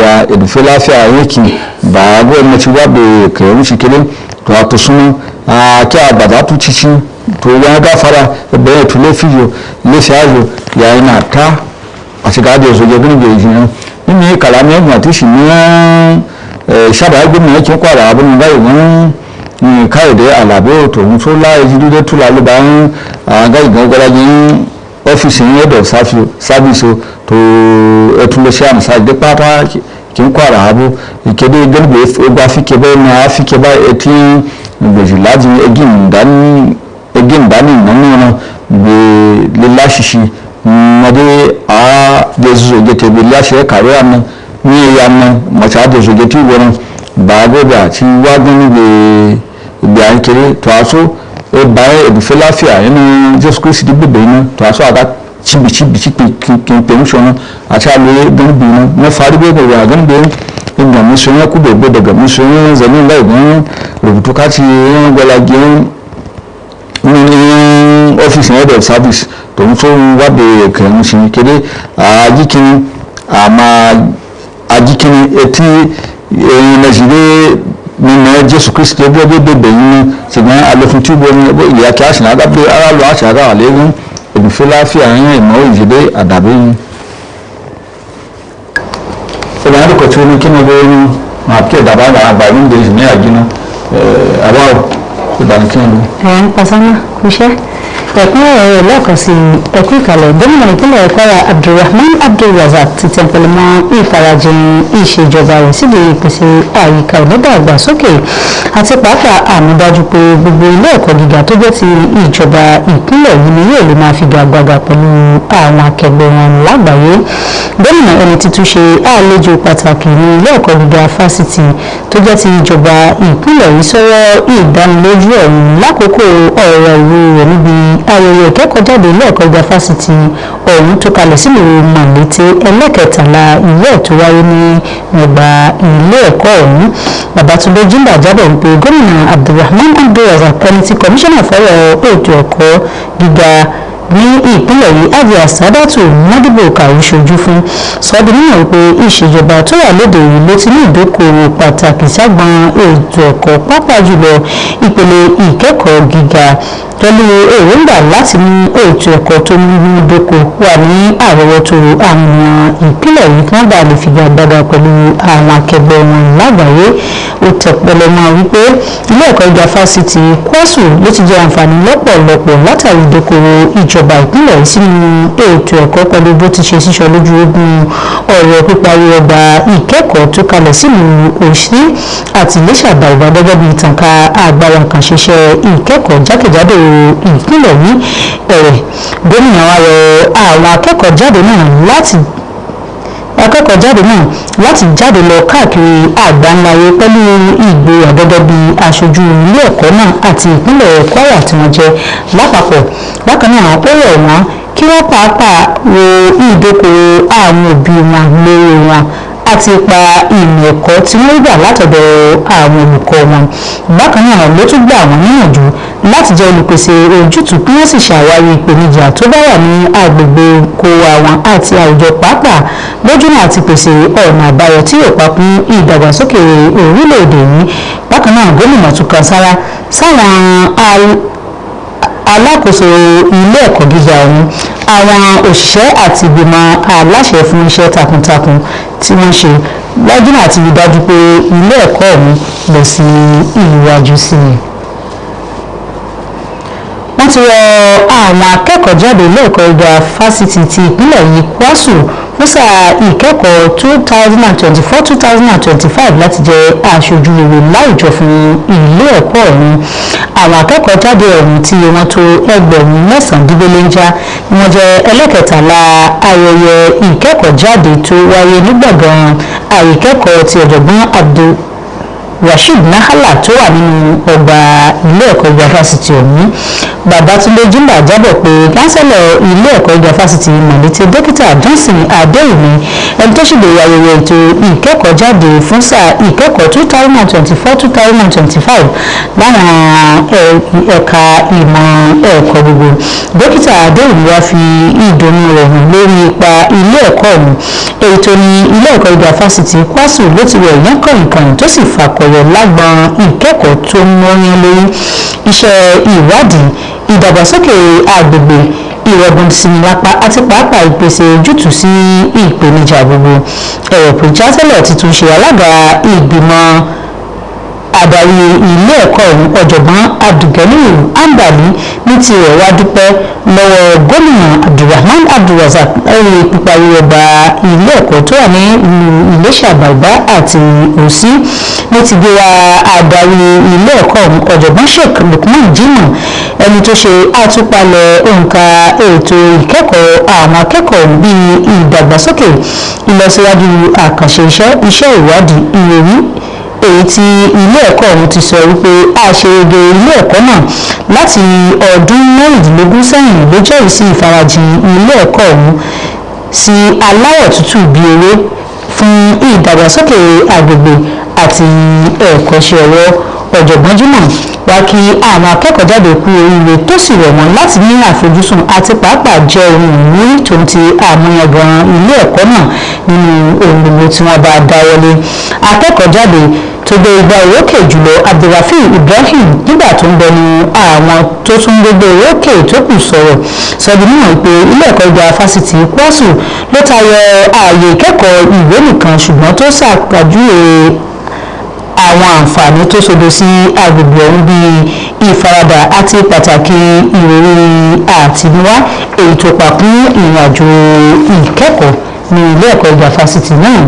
ya edufe lafiya yake ba go na ci wa be kai mu shikele to a to sunu a kya ba za tu cici to ya gafara ebe ya tule fiyo le shajo ya ina ta a ci ga da so je gani be jin ni kalame mu atishi ni shaba gbe mu yake kwara abun da yin ni káyọ̀dé àlàbò tòun tó láàyè jídúdé tó lálẹ́ bá ń gáìgán gbọ́dájí ọ́fíìsì ní head of service tó ẹtúlẹ̀ṣẹ́ àmìsáàdé pátá kí ń kọ́ àrà àbò ìkéde gẹ́gbẹ́ ogbà fíkẹ́bẹ́ náà fíkẹ́bá ẹtí gbèjì láti egé ìdání ìnáwó náà gbé lílá ṣíṣí mọ́dé àádẹ́sọ̀gẹ́ tẹ̀gbẹ́ láṣẹ kàrẹ́ àmọ́ ní ẹ̀yà àmọ́ mọ̀ṣá àdẹ́sọ̀gẹ́ tí wọ́n bá gbọ́dọ̀ àti wágán níbi ìgbà kéré to aso ba edufe láfíà nínú Jésù Kristi di bebe ina to aso aga chibi kin pension ati ale ganbi ina mo fari be be ga ganbi inda mo so ku be daga mo so zanin lai gan rubutu ka ci gola gen ni office head of service to so wa be kan shi kede ajikin eti na jide nínú Jésù Kristi ẹgbẹ́ bèbè yìí ṣùgbọ́n alẹ́fun tí wọ́n ìyá kí a ṣì náà gbé ara lọ àṣà ara àlẹ́gùn ìdùfẹ́ láfíà yẹn ìmọ̀ ìjìdé àdàbí yìí. ìlànà ìdíkọ̀ tí ó ní kí ni wọ́n ní àti ìdàbà àgbà ìlú ìdè ìṣìní àjínà àbáwọ̀ ìdàní kí ni lọ. Pàṣánà kúṣẹ́ ẹ̀kúnrẹ́rẹ́ lẹ́ẹ̀kan sí ẹ̀kú ìkàlẹ̀ gómìnà ìpínlẹ̀ Kwara Abdulrahman Abdulrazak ti tẹ̀pẹ̀lẹ́mọ́ ìfarajìn ìṣèjọba rẹ̀ síbi ìpèsè àyíká onídàgbàsókè àti pàápàá àmúdájú pé gbogbo ilé ẹ̀kọ́ gíga tó jẹ́ ti ìjọba ìpínlẹ̀ yìí ni yóò lè máa figagbága pẹ̀lú àwọn akẹgbẹ́ wọn lágbàáyé. Gómìnà ẹni títún ṣe àlejò pàtàkì ní ilé ẹ̀kọ́ gíga fásitì tó jẹ́ ti ìjọba ìpínlẹ̀ yìí sọ̀rọ̀ ìdánilójú ọ̀hún lákòókò ọ̀rọ̀ ìwé rẹ̀ níbi ayẹyẹ ìkẹ́kọ̀ọ́jáde ilé ẹ̀kọ́ gíga fásitì ọ̀hún tó kalẹ̀ sílùú Mọ̀lété ẹlẹ́kẹtàlá ìwé tó wáyé ní ọgbà ilé ẹ̀kọ́ ọ̀hún. Babátúndé Jimba jábọ̀ wípé gómìnà Abdulrahman Abdulrazak ẹni tí kọmíṣánná fọ́rọ̀ ètò ẹ̀kọ́ gíga ní ìpínlẹ̀ yìí Hajiya Sàádátù Modibo Kàwé ṣojú fún sọ́dún nínú wípé ìṣèjọba tó wà lóde yìí ló ti ní ìdókòwò pàtàkì ságbọn ètò ẹ̀kọ́ pàápàá jùlọ ìpele ìkẹ́kọ̀ọ́ gíga pẹ̀lú èròǹgbà láti mú ètò ẹ̀kọ́ tó múnádóko wà ní àrọ́wọ́tó àwọn ìpínlẹ̀ yìí kí wọ́n bá lè figagbága pẹ̀lú àwọn akẹgbẹ́ wọn lágbàáyé. Ó tẹ̀pẹ̀lẹ̀ mọ́ wípé ilé ẹ̀kọ́ gíga fásitì Kwasu ló ti jẹ àǹfààní lọ́pọ̀lọpọ̀ látàrí ìdókòwò ìjọba ìjọba ìpínlẹ̀ sínú ètò ẹ̀kọ́ pẹ̀lú bó ti ṣe sísọ lójú ogun ọ̀rọ̀ píparí ọgbà ìkẹ́kọ̀ọ́ tó kalẹ̀ sílùú Òṣì àti Iléṣà Bàbá gẹ́gẹ́ bí ìtànká agbára kan ṣiṣẹ́ ìkẹ́kọ̀ọ́ jákèjádò ìpínlẹ̀ yìí ẹ̀rẹ̀ gómìnà wa rọ àwọn akẹ́kọ̀ọ́ jáde náà láti jáde lọ káàkiri àgbáńláyé pẹ̀lú ìgboyà gẹ́gẹ́ bí aṣojú ilé ẹ̀kọ́ náà àti ìpínlẹ̀ Kwara tí wọ́n jẹ́ lápapọ̀. Bákan náà ó rọ̀ wọ́n kí wọ́n pàápàá wo ìdókòwò àwọn òbí wọn lórí wọn àti ipa ìmọ̀ ẹ̀kọ́ tí wọ́n gbà látọ̀dọ̀ àwọn olùkọ́ wọn. Bákan náà ló tún gbà wọ́n níyànjú láti jẹ́ olùpèsè ojútùú kí wọ́n sì ṣàwárí ìpèníjà tó bá wà ní agbègbè kòwà wọn àti àwùjọ pàápàá lójúnà àti pèsè ọ̀nà àbáyọ tí yóò papọ̀ ìdàgbàsókè orílẹ̀-èdè yìí. Bákan náà gómìnà tún kan sára sáwọn alákòóso ilé ẹ̀kọ́ gíga ọ̀hún àwọn òṣìṣẹ́ àti ìgbìmọ̀ aláṣẹ fún iṣẹ́ takuntakun tí wọ́n ṣe lọ́dún àti rí dájú pé ilé ẹ̀kọ́ ọ̀hún lọ sí ìwájú sí i. Wọ́n ti rọ àwọn akẹ́kọ̀ọ́ jáde ilé ẹ̀kọ́ gíga fásitì ti ìpínlẹ̀ yìí KWASU fún sáà ìkẹ́kọ̀ọ́ 2024-2025 láti jẹ́ aṣojú rere láwùjọ fún ilé ẹ̀kọ́ ọ̀hún. Àwọn akẹ́kọ̀ọ́ jáde ọ̀hún tí wọ́n tó 9,900 ni wọ́n jẹ́ ẹlẹ́kẹtàlá ayẹyẹ ìkẹ́kọ̀ọ́ jáde tó wáyé ní gbọ̀ngàn àìkẹ́kọ̀ọ́ ti ọ̀jọ̀gbọ́n Rasheed Nahala tó wà nínú ọgbà ilé ẹ̀kọ́ gíga fásitì ọ̀hún. Babatunde Jimba jábọ̀ pé kánsẹ́lọ̀ ilé ẹ̀kọ́ gíga fásitì Mọ̀lété dókítà Johnson Adéyìnmí ẹni tó ṣègbè ayẹyẹ ètò ìkẹ́kọ̀ọ́ jáde fún sáà ìkẹ́kọ̀ọ́ 2024-2025 láwọn ẹ̀ka ìmọ̀ ẹ̀kọ́ gbogbo. Dókítà Adéyìnmí wá fi ìdùnnú rẹ̀ hàn lórí ipa ilé ẹ̀kọ́ ọ̀hún èyí tó ní ilé ẹ̀kọ́ gíga fásitì KWASU ló ti wẹ̀ yán kànìkànì tó sì fàkọyọ̀ lágbọn ìkẹ́kọ̀ọ́ tó mọ́yán lórí iṣẹ́ ìwádìí ìdàgbàsókè agbègbè ìrọ̀gbọ̀n sinilapa àti pàápàá ìpèsè ojútùú sí ìpèníjà gbogbo. Ẹ̀rọ̀pẹ̀ jásẹ́lẹ̀ ti tún ṣe alága ìgbìmọ̀ adarí ilé ẹ̀kọ́ ọ̀hún ọ̀jọ̀gbọ́n Abdulganiyu Ambali ní tirẹ̀ wá dúpẹ́ lọ́wọ́ gómìnà Abdulrahman Abdulrazak lórí píparí ọgbà ilé ẹ̀kọ́ tó wà ní ìlú Iléṣà Bàbá àti Òsì. Ní ti gbé wa adarí ilé ẹ̀kọ́ ọ̀hún ọ̀jọ̀gbọ́n Sheikh Lukman Jimoh ẹni tó ṣe àtúpalẹ̀ òǹkà ètò ìkẹ́kọ̀ọ́ àwọn akẹ́kọ̀ọ́ bíi ìdàgbàsókè ìlọsíwájú àkànṣe iṣẹ́ ìwádìí ìròyìn èyí tí ilé ẹ̀kọ́ ọ̀hún ti sọ wípé àṣeyege ilé ẹ̀kọ́ náà láti ọdún 16 sẹ́yìn ló jẹ́rìí sí ìfarajìn ilé ẹ̀kọ́ ọ̀hún sí aláwọ̀ tútù bíi ewé fún ìdàgbàsókè agbègbè àti ẹ̀kọ́ṣẹ́ ọwọ́. Ọ̀jọ̀gbọ́n Jimoh wá kí àwọn akẹ́kọ̀ọ́ jáde kú oríire tó sì rọ̀ wọ́n láti ní àfojúsùn àti pàápàá jẹ́ ohun ìwúrí tó ń ti àmúyangàn ilé ẹ̀kọ́ náà nínú ohun gbogbo tí wọ́n bá dáwọ́lé. Akẹ́kọ̀ọ́ jáde tó gbé igba orókè jùlọ Abdulrafi Ibrahim nígbà tó ń bẹnu àwọn tó tún gbégbé orókè tó kù sọ̀rọ̀ sọdún náà pé ilé ẹ̀kọ́ gíga fásitì KWASU ló tayọ ààyè ìkẹ́kọ̀ọ́ ìwé nìkan ṣùgbọ́n tó ṣàpàjúwe àwọn àǹfààní tó sodo sí agbègbè ọ̀hún bíi ìfaradà àti pàtàkì ìrírí àtinúwá èyí tó papọ̀ ìrìnàjò ìkẹ́kọ̀ọ́ ní ilé ẹ̀kọ́ gíga fásitì náà.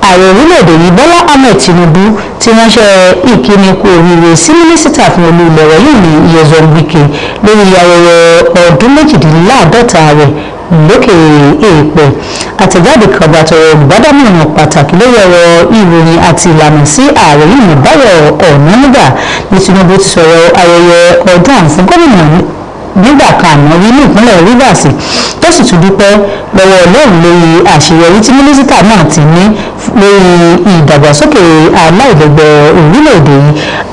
Ààrẹ orílẹ̀-èdè yìí Bọ́lá Ahmed Tinubu ti ránṣẹ́ ìkíni kú oríire sí mínísítà fún olú ilẹ̀ rẹ̀ yìí ní Nyesom Wike lórí ayẹyẹ ọdún 52 rẹ̀ lókè èèpẹ̀. Àtẹ̀jáde kan gbàtọ̀rọ̀ olùbádámọ̀ràn pàtàkì lórí ọ̀rọ̀ ìròyìn àti ìlànà sí ààrẹ yìí ní Báyọ̀ Ọ̀nànúgà ní Tinubu ti sọ̀rọ̀ ayẹyẹ ọdún àwọn fún gómìnà nígbà kan àná rí ní ìpínlẹ̀ Rivers tó sì tún dúpẹ́ lọ́wọ́ Ọlọ́run lórí àṣeyọrí tí mínísítà náà ti ní lórí ìdàgbàsókè aláìlẹ́gbẹ́ orílẹ̀-èdè yìí.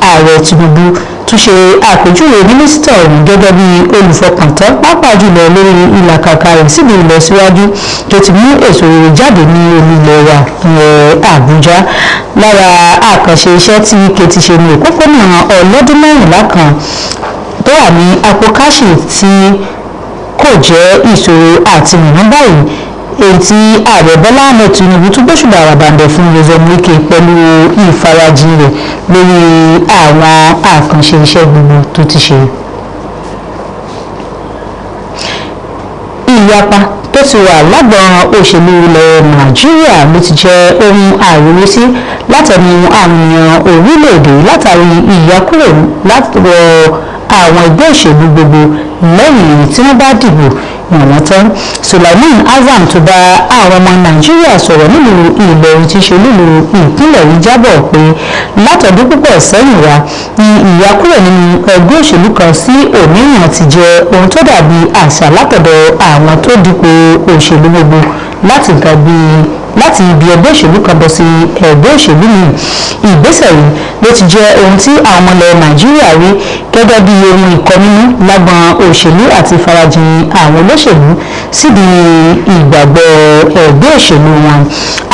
Ààrẹ Tinubu tún ṣe àpèjúwe mínísítà ọ̀hún gẹ́gẹ́ bí olùfọkàntán pàápàá jùlọ lórí ìlàkàkà rẹ̀ síbi ìlọsíwájú tó ti mú èso rere jáde ní olú ilẹ̀ wa Àbújá. Lára àkànṣe iṣẹ́ tí Wike ti ṣe ní òpópónà ọlọ́dún 14 kan tó wà ní Apokashi tí kò jẹ́ ìṣòro àti mìíràn báyìí èyí tí ààrẹ Bọ́lá Ahmed Tinubu tún gbóṣùbà àràbàǹdẹ̀ fún Nyesom Wike pẹ̀lú ìfarajìn rẹ̀ lórí àwọn àkànṣe iṣẹ́ gbogbo tó ti ṣe. ìyapa tó ti wà lágbọ̀n òṣèlú ilẹ̀ Nàìjíríà ló ti jẹ́ ohun àríwísí látẹnu àwọn èèyàn orílẹ̀-èdè látàrí ìyàkúrò látọ̀rọ̀ àwọn ẹgbẹ́ òṣèlú gbogbo lẹ́yìn tí wọ́n bá dìbò yàn wọ́n tán. Sulaiman Azam tó bá àwọn ọmọ Nàìjíríà sọ̀rọ̀ nílùú Ìlọrin tí ṣe nílùú ìpínlẹ̀ yìí jábọ̀ pé látọdún púpọ̀ sẹ́yìn wá ni ìyàkúrò nínú ẹgbẹ́ òṣèlú kan sí òmíràn ti jẹ́ ohun tó dàbí àṣà látọ̀dọ̀ àwọn tó dípò òṣèlú gbogbo láti ibi ẹgbẹ́ òṣèlú kan bọ́ sí ẹgbẹ́ òṣèlú míì. Ìgbésẹ̀ yìí ló ti jẹ́ ohun tí àwọn ọmọ ilẹ̀ Nàìjíríà rí gẹ́gẹ́ bí ohun ìkọminú lágbọn òṣèlú àti ìfarajìn àwọn olóṣèlú sídìí ìgbàgbọ́ ẹgbẹ́ òṣèlú wọn.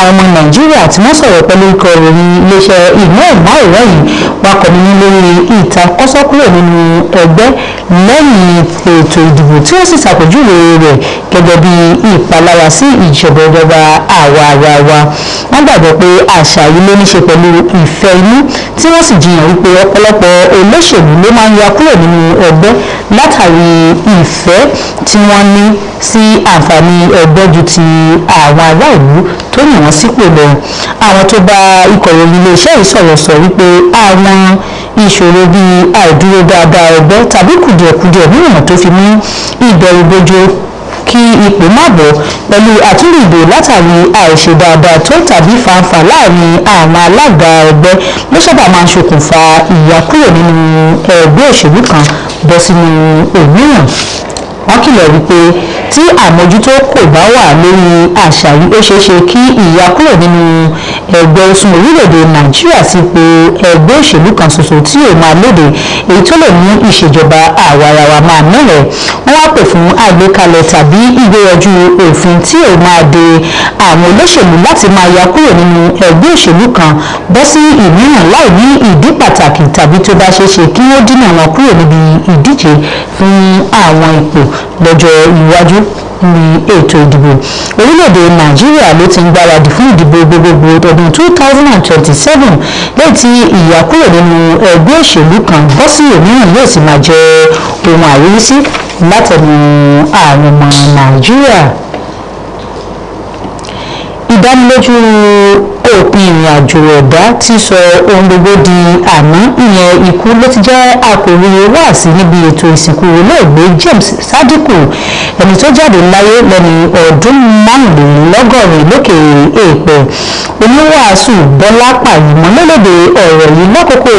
Àwọn ọmọ Nàìjíríà tí wọ́n sọ̀rọ̀ pẹ̀lú ikọ̀ ìròyìn iléeṣẹ́ ìmọ̀-ìmáwòrán yìí wá kọminú lórí ìtakọ́sọ́kúrò nínú ẹgbẹ́ lẹ́yìn ètò ìdìbò tí wọ́n sì ṣàpèjúwe rẹ̀ gẹ́gẹ́ bí ìpalára sí ìjọba àwa ara wa. Wọ́n gbàgbọ́ pé àṣà yìí ló ní ṣe pẹ̀lú ìfẹ́ inú tí wọ́n sì jiyàn wípé ọ̀pọ̀lọpọ̀ olóṣèlú ló máa ń ya kúrò nínú ẹgbẹ́ látàrí ìfẹ́ tí wọ́n ní sí àǹfààní ẹgbẹ́ ju ti àwọn ará ìlú tó yàn wọ́n sípò lọ. Àwọn tó bá ikọ̀ ìròyìn iléeṣẹ́ yìí sọ̀rọ̀ sọ wípé àwọn ìṣòro bíi àìdúró dáadáa ẹgbẹ́ tàbí kùdìẹ̀kudiẹ mìíràn tó fi mú ìbẹ̀rùbojo kí ipò má bọ̀ pẹ̀lú àtúndì ìbò látàrí àìṣe dáadáa tó tàbí fàǹfà láàrin àwọn alága ẹgbẹ́ ló sábà máa ń ṣokùnfà ìyàkúrò nínú ẹgbẹ́ òṣèlú kan bọ́ sínú òmíràn. Wọ́n kìlọ̀ wípé tí àmójútó kò bá wà lórí àṣà yìí ó ṣeé ṣe kí ìyàkúrò nínú ẹgbẹ́ sún orílẹ̀-èdè Nàìjíríà sí ipò ẹgbẹ́ òṣèlú kan ṣoṣo tí yóò máa lóde èyí tó lè mú ìṣèjọba àwarawa máa mẹ́rẹ̀. Wọ́n wá pè fún àgbékalẹ̀ tàbí ìgbéyànjú òfin tí yóò máa de àwọn olóṣèlú láti máa ya kúrò nínú ẹgbẹ́ òṣèlú kan bọ́ sí ìmíràn láì ní ìdí pàtàkì tàbí tó bá ṣeé ṣe kí wọ́n dínà wọn kúrò níbi ìdíje fún àwọn ipò lọ́jọ́ iwájú ní ètò ìdìbò. Orílẹ̀-èdè Nàìjíríà ló ti ń gbáradì fún ìdìbò gbogbogbò ọdún 2027 lẹ́yìn tí ìyàkúrò nínú ẹgbẹ́ òṣèlú kan bọ́ sí òmíràn yóò sì máa jẹ́ ohun àríwísí látẹnu àwọn ọmọ Nàìjíríà. Ìdánilójú òpin ìrìn àjò ẹ̀dá ti sọ ohun gbogbo di àná ìyẹn ikú ló ti jẹ́ àkòrí wáàsí níbi ètò ìsìnkú olóògbé James Sadiku ẹni tó jáde láyé lẹ́ni ọdún márùnlélọ́gọ́rin lókè èèpẹ̀. Oníwàásù Bọ́lá Pàyímọ́ lólóde ọ̀rọ̀ yìí lákòókò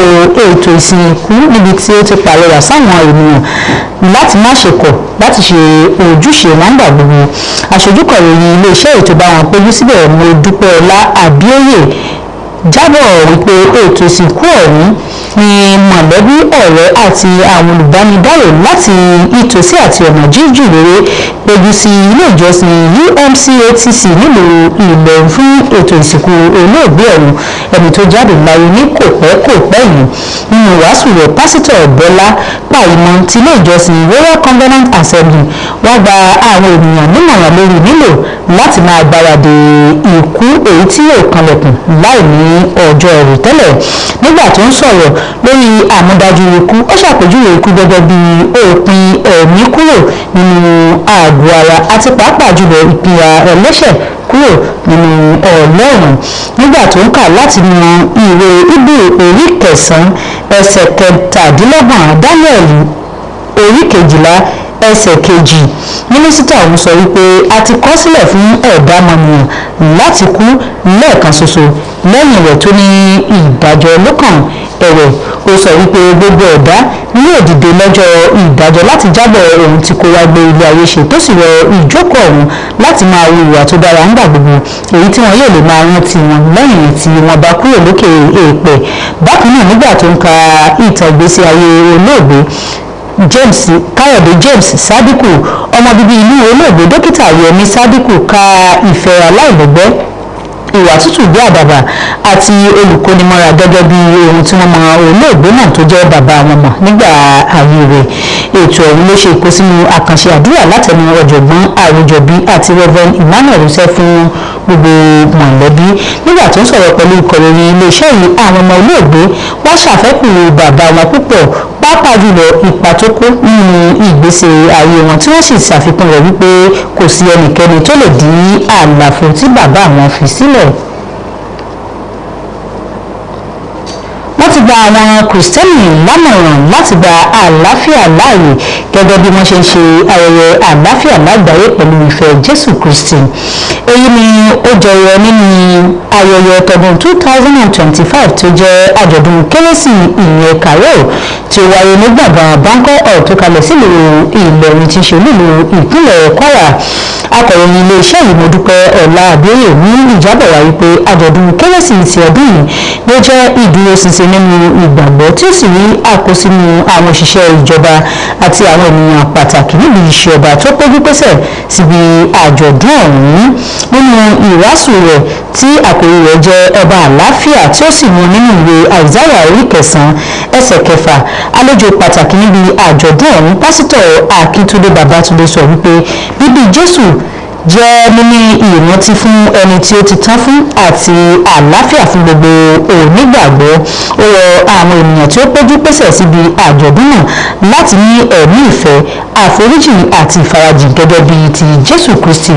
ètò ìsìnkú níbi tí ó ti pàrọwà sáwọn ènìyàn láti má ṣe kọ̀ láti ṣe ojúṣe nígbà gbogbo. Aṣojúkọ̀ròyìn iléeṣẹ́ ètò bá wọn péjú síbẹ̀ mo dúpẹ́ ọlá Abíóyè jábọ̀ wípé ètò ìsìnkú ọ̀hún ni mọ̀lẹ́bí ọ̀rẹ́ àti àwọn olùbánidárò láti ìtòsí àti ọ̀nà jíjìn rere péjú sí ilé ìjọsìn UMCATC nílùú Ìlọrin fún ètò ìsìnkú olóògbé ọ̀hún ẹni tó jáde láyé ní kòpẹ́kòpẹ́ yìí. Nínú wàásù rẹ̀ pásítọ̀ Bọ́lá Pàyímọ́ ti ilé ìjọsìn Royal Covenant Assembly wọ́n gba àwọn ènìyàn nímọ̀ràn lórí nílò láti máa gbáradì ikú èyí tí yóò kanlẹ̀kùn láì ní ọjọ́ ẹ̀rù tẹ́lẹ̀. Nígbà tó ń sọ̀rọ̀ lórí àmúdájú ikú ó ṣàpèjúwe ikú gẹ́gẹ́ bí òpin ẹ̀mí kúrò nínú àgọ́ ara àti pàápàá jùlọ ìpínyà ẹlẹ́ṣẹ̀ kúrò nínú Ọlọ́run. Nígbà tó ń kà láti mọ ìwé Hébérù orí 9 ẹsẹ̀ 17 Daniel orí 12 ẹsẹ̀ 2 mínísítà ọ̀hún sọ wípé a ti kọ sílẹ̀ fún ẹ̀dá ọmọnìyàn láti kú lẹ́ẹ̀kan ṣoṣo lẹ́yìn rẹ̀ tó ní ìdájọ́ lọ́kàn. Ẹ̀wẹ̀ ó sọ wípé gbogbo ẹ̀dá ni yóò dìde lọ́jọ́ ìdájọ́ láti jábọ̀ ohun tí kò wá gbé ilé ayé ṣe tó sì rọ ìjókòó ọ̀hún láti máa wo ìwà tó dára ńgbà gbogbo èyí tí wọn yóò lè máa rántí wọn lẹ́yìn tí wọn bá kúrò lókè èèpẹ̀. Bákan náà nígbà tó ń ka ìtàn ìgbésí ayé olóògbé Káyọ̀dé James Sadiku ọmọ bíbí inú olóògbé dókítà Yẹmí Sadiku ka ìfẹ́ aláìlẹ́gbẹ́ ìwà tútù bí àdàbà àti olùkónimọ́ra gẹ́gẹ́ bí ohun tí wọ́n mọ olóògbé náà tó jẹ́ bàbá wọn mọ̀ nígbà ayé rẹ̀. ètò ọ̀hún ló ṣe ìkósínú àkànṣe àdúrà látẹnu ọ̀jọ̀gbọ́n àròjọ̀bí àti Reverend Emmanuel Rúṣẹ́ fún gbogbo mọ̀lẹ́bí. Nígbà tó ń sọ̀rọ̀ pẹ̀lú ìkọ̀ròyìn iléeṣẹ́ yìí, àwọn ọmọ olóògbé wọ́n ṣàfẹ́kù bàbá wọn púpọ̀, pàápàá jùlọ ipa tó kó nínú ìgbésẹ̀ ayé wọn, tí wọ́n sì ṣàfikún rẹ̀ wípé kò sí ẹnikẹ́ni tó lè dí àlàfo tí bàbá wọn fi sílẹ̀. Wọ́n ti gba àwọn kìrìsìtẹ́nì lámọ̀ràn láti gba àlàáfíà láàyè gẹ́gẹ́ bí wọ́n ṣe ń ṣe ayẹyẹ àlàáfíà lágbàáyé pẹ̀lú ìfẹ́ Jésù Kristi. Èyí ni ó jẹyọ nínú ayẹyẹ tọdún 2025 tó jẹ́ àjọ̀dún kérésì ìyẹn Kàró tí ó wáyé ní gbọ̀ngàn Bangkok Hall tó kalẹ̀ sílùú Ìlọrin tí ṣe olúìlú ìpínlẹ̀ Kwara. Akọ̀ròyìn iléeṣẹ́ yìí Modúpẹ́ Ọlábíyè ní ìjábọ̀ wá wípé àjọ̀dún kérésì ti ọdún yìí ló jẹ́ ìdúróṣinṣin nínú ìgbàgbọ́ tí ó sì rí àkósínú àwọn òṣìṣẹ́ ìjọba àti àwọn ènìyàn pàtàkì níbi iṣẹ́ ọba tó péjú pésẹ̀ síbi àjọ̀dún ọ̀hún. Nínú ìwàásù rẹ̀ tí àkòrí rẹ̀ jẹ́ ọba àlàáfíà tí ó sì mú nínú ìwé Àìsáyà orí 9 ẹsẹ̀ 6, àlejò pàtàkì níbi àjọ̀dún ọ̀hún pásítọ̀ Akíntúndé Babátúndé sọ wípé bíbí Jésù jẹ́ níní ìrántí fún ẹni tí ó ti tán fún àti àlàáfíà fún gbogbo onígbàgbọ́. Ó rọ àwọn ènìyàn tí ó péjú pésẹ̀ síbi àjọ̀dún náà láti ní ẹ̀mí ìfẹ́, àforíjì àti ìfarajìn gẹ́gẹ́ bí ti Jésù Kristi.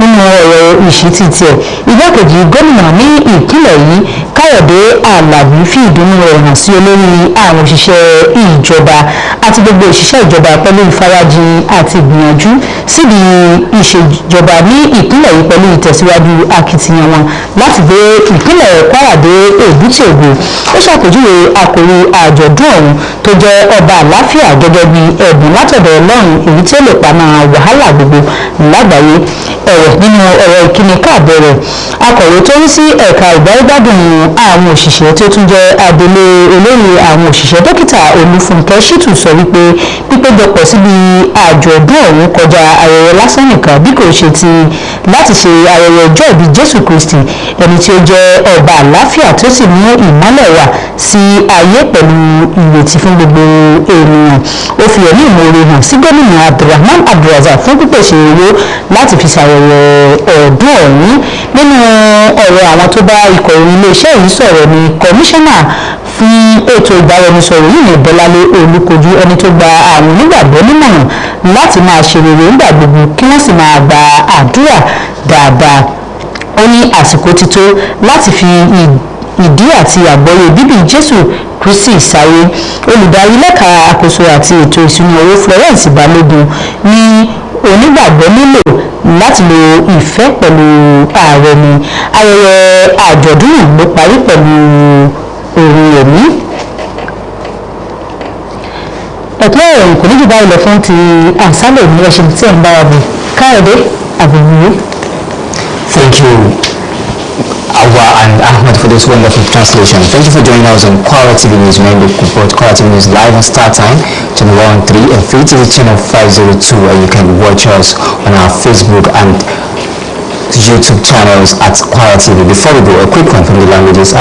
Nínú ọ̀rọ̀ ìṣítí tiẹ̀, igbákejì gómìnà ní ìpínlẹ̀ yìí Káyọ̀dé Àlàbí fi ìdùnnú rẹ̀ hàn sí olórí àwọn òṣìṣẹ́ ìjọba àti gbogbo òṣìṣẹ́ ìjọba pẹ̀lú ìfarajìn àti ìgbìyànjú síbi ìṣèjọba ní ìpínlẹ̀ yìí pẹ̀lú ìtẹ̀síwájú akitiyan wọn láti gbé ìpínlẹ̀ Kwara dé èbúté ògo. Ó ṣàpèjúwe àkòrí àjọ̀dún ọ̀hún tó jẹ́ ọba àlàáfíà gẹ́gẹ́ bí ẹ̀bùn látọ̀dọ̀ Ọlọ́run èyí tí ó lè paná wàhálà gbogbo lágbàáyé. Ẹ̀wẹ̀ nínú ọ̀rọ̀ ìkíni káàbọ̀ rẹ̀, akọ̀wé tó ń sí ẹ̀ka ìgbáyégbádùn àwọn òṣìṣẹ́ tó tún jẹ́ adelé olórí àwọn òṣìṣẹ́ dókítà Olúfúnkẹ́ Ṣítù sọ wípé pípéjọpọ̀ síbi àjọ̀dún ọ̀hún kọjá ayẹyẹ lásán nìkan bí kò ṣe ti láti ṣe ayẹyẹ ọjọ́ ìbí Jésù Kristi, ẹni tí ó jẹ́ ọba àlàáfíà tó sì mú ìmọ́lẹ̀ wá sí ayé pẹ̀lú ìrètí fún gbogbo ènìyàn. Ó fi ẹ̀mí ìmoore hàn sí gómìnà Abdulrahman Abdulrazak fún pípèsè owó láti fi ṣàyẹyẹ ọdún ọ̀hún. Nínú ọ̀rọ̀ àwọn tó bá ìkọ̀ròyìn iléeṣẹ́ yìí sọ̀rọ̀ ni kọmíṣánná fún ètò ìbáraẹnisọ̀rọ̀ yìí ní Bọ́lálé Olúkojú, ẹni tó gba àwọn onígbàgbọ́ nímọ̀ràn láti máa ṣe rere nígbà gbogbo kí wọ́n sì máa gba àdúrà dáadáa. Ó ní àsìkò ti tó láti fi ìdí àti àgbọ́yé bíbí Jésù Kristi sáyé. Olùdarí lẹ́ka àkóso àti ètò ìṣúná owó Florence Balógun ní onígbàgbọ́ nílò láti lo ìfẹ́ pẹ̀lú ààrẹ ni. Ayẹyẹ àjọ̀dún ló parí pẹ̀lú orin ẹ̀mí. Ẹ̀kọ́ ìròyìn kò ní jù báyìí lọ fún ti àṣálẹ̀ ní ẹ̀ṣẹ̀ tí ẹ̀ ń bá wa bọ̀. Káyọ̀dé Àbẹ̀wò. Thank you, Awa and Ahmed, for this wonderful translation. Thank you for joining us on Kwara TV News. Remember to report Kwara TV News live on Star Time, channel 113 and Free TV channel 502, and you can watch us on our Facebook and YouTube channels at Kwara TV. Before we go, a quick one from the languages.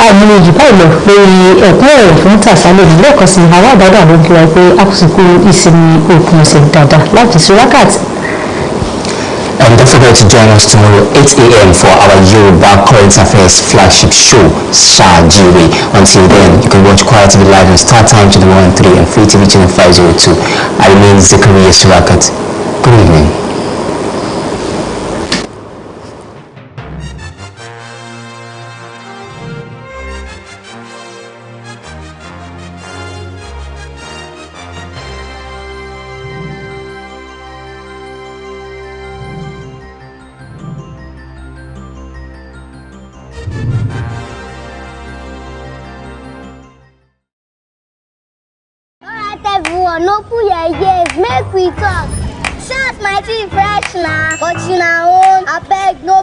Àwọn èjì báyìí lọ lórí ẹ̀kọ́ ẹ̀rọ fún tàṣálẹ̀ ní lẹ́ẹ̀kan sí àwọn àbádà ló ń kí wa pé àkùsìkò ìsinmi òpin ọ̀sẹ̀ dáadáa láti ṣe wákàtí. And don't forget to join us tomorrow 8 a.m. for our Yoruba Current Affairs flagship show, Shajiri. Until then, you can watch Kwara TV live on Star Time channel 113 and Free TV channel 502. I remain Zakaria Surakat. Good evening. Everyone, open your ears, make we talk. Shout my teeth fresh now, but you know, I beg no.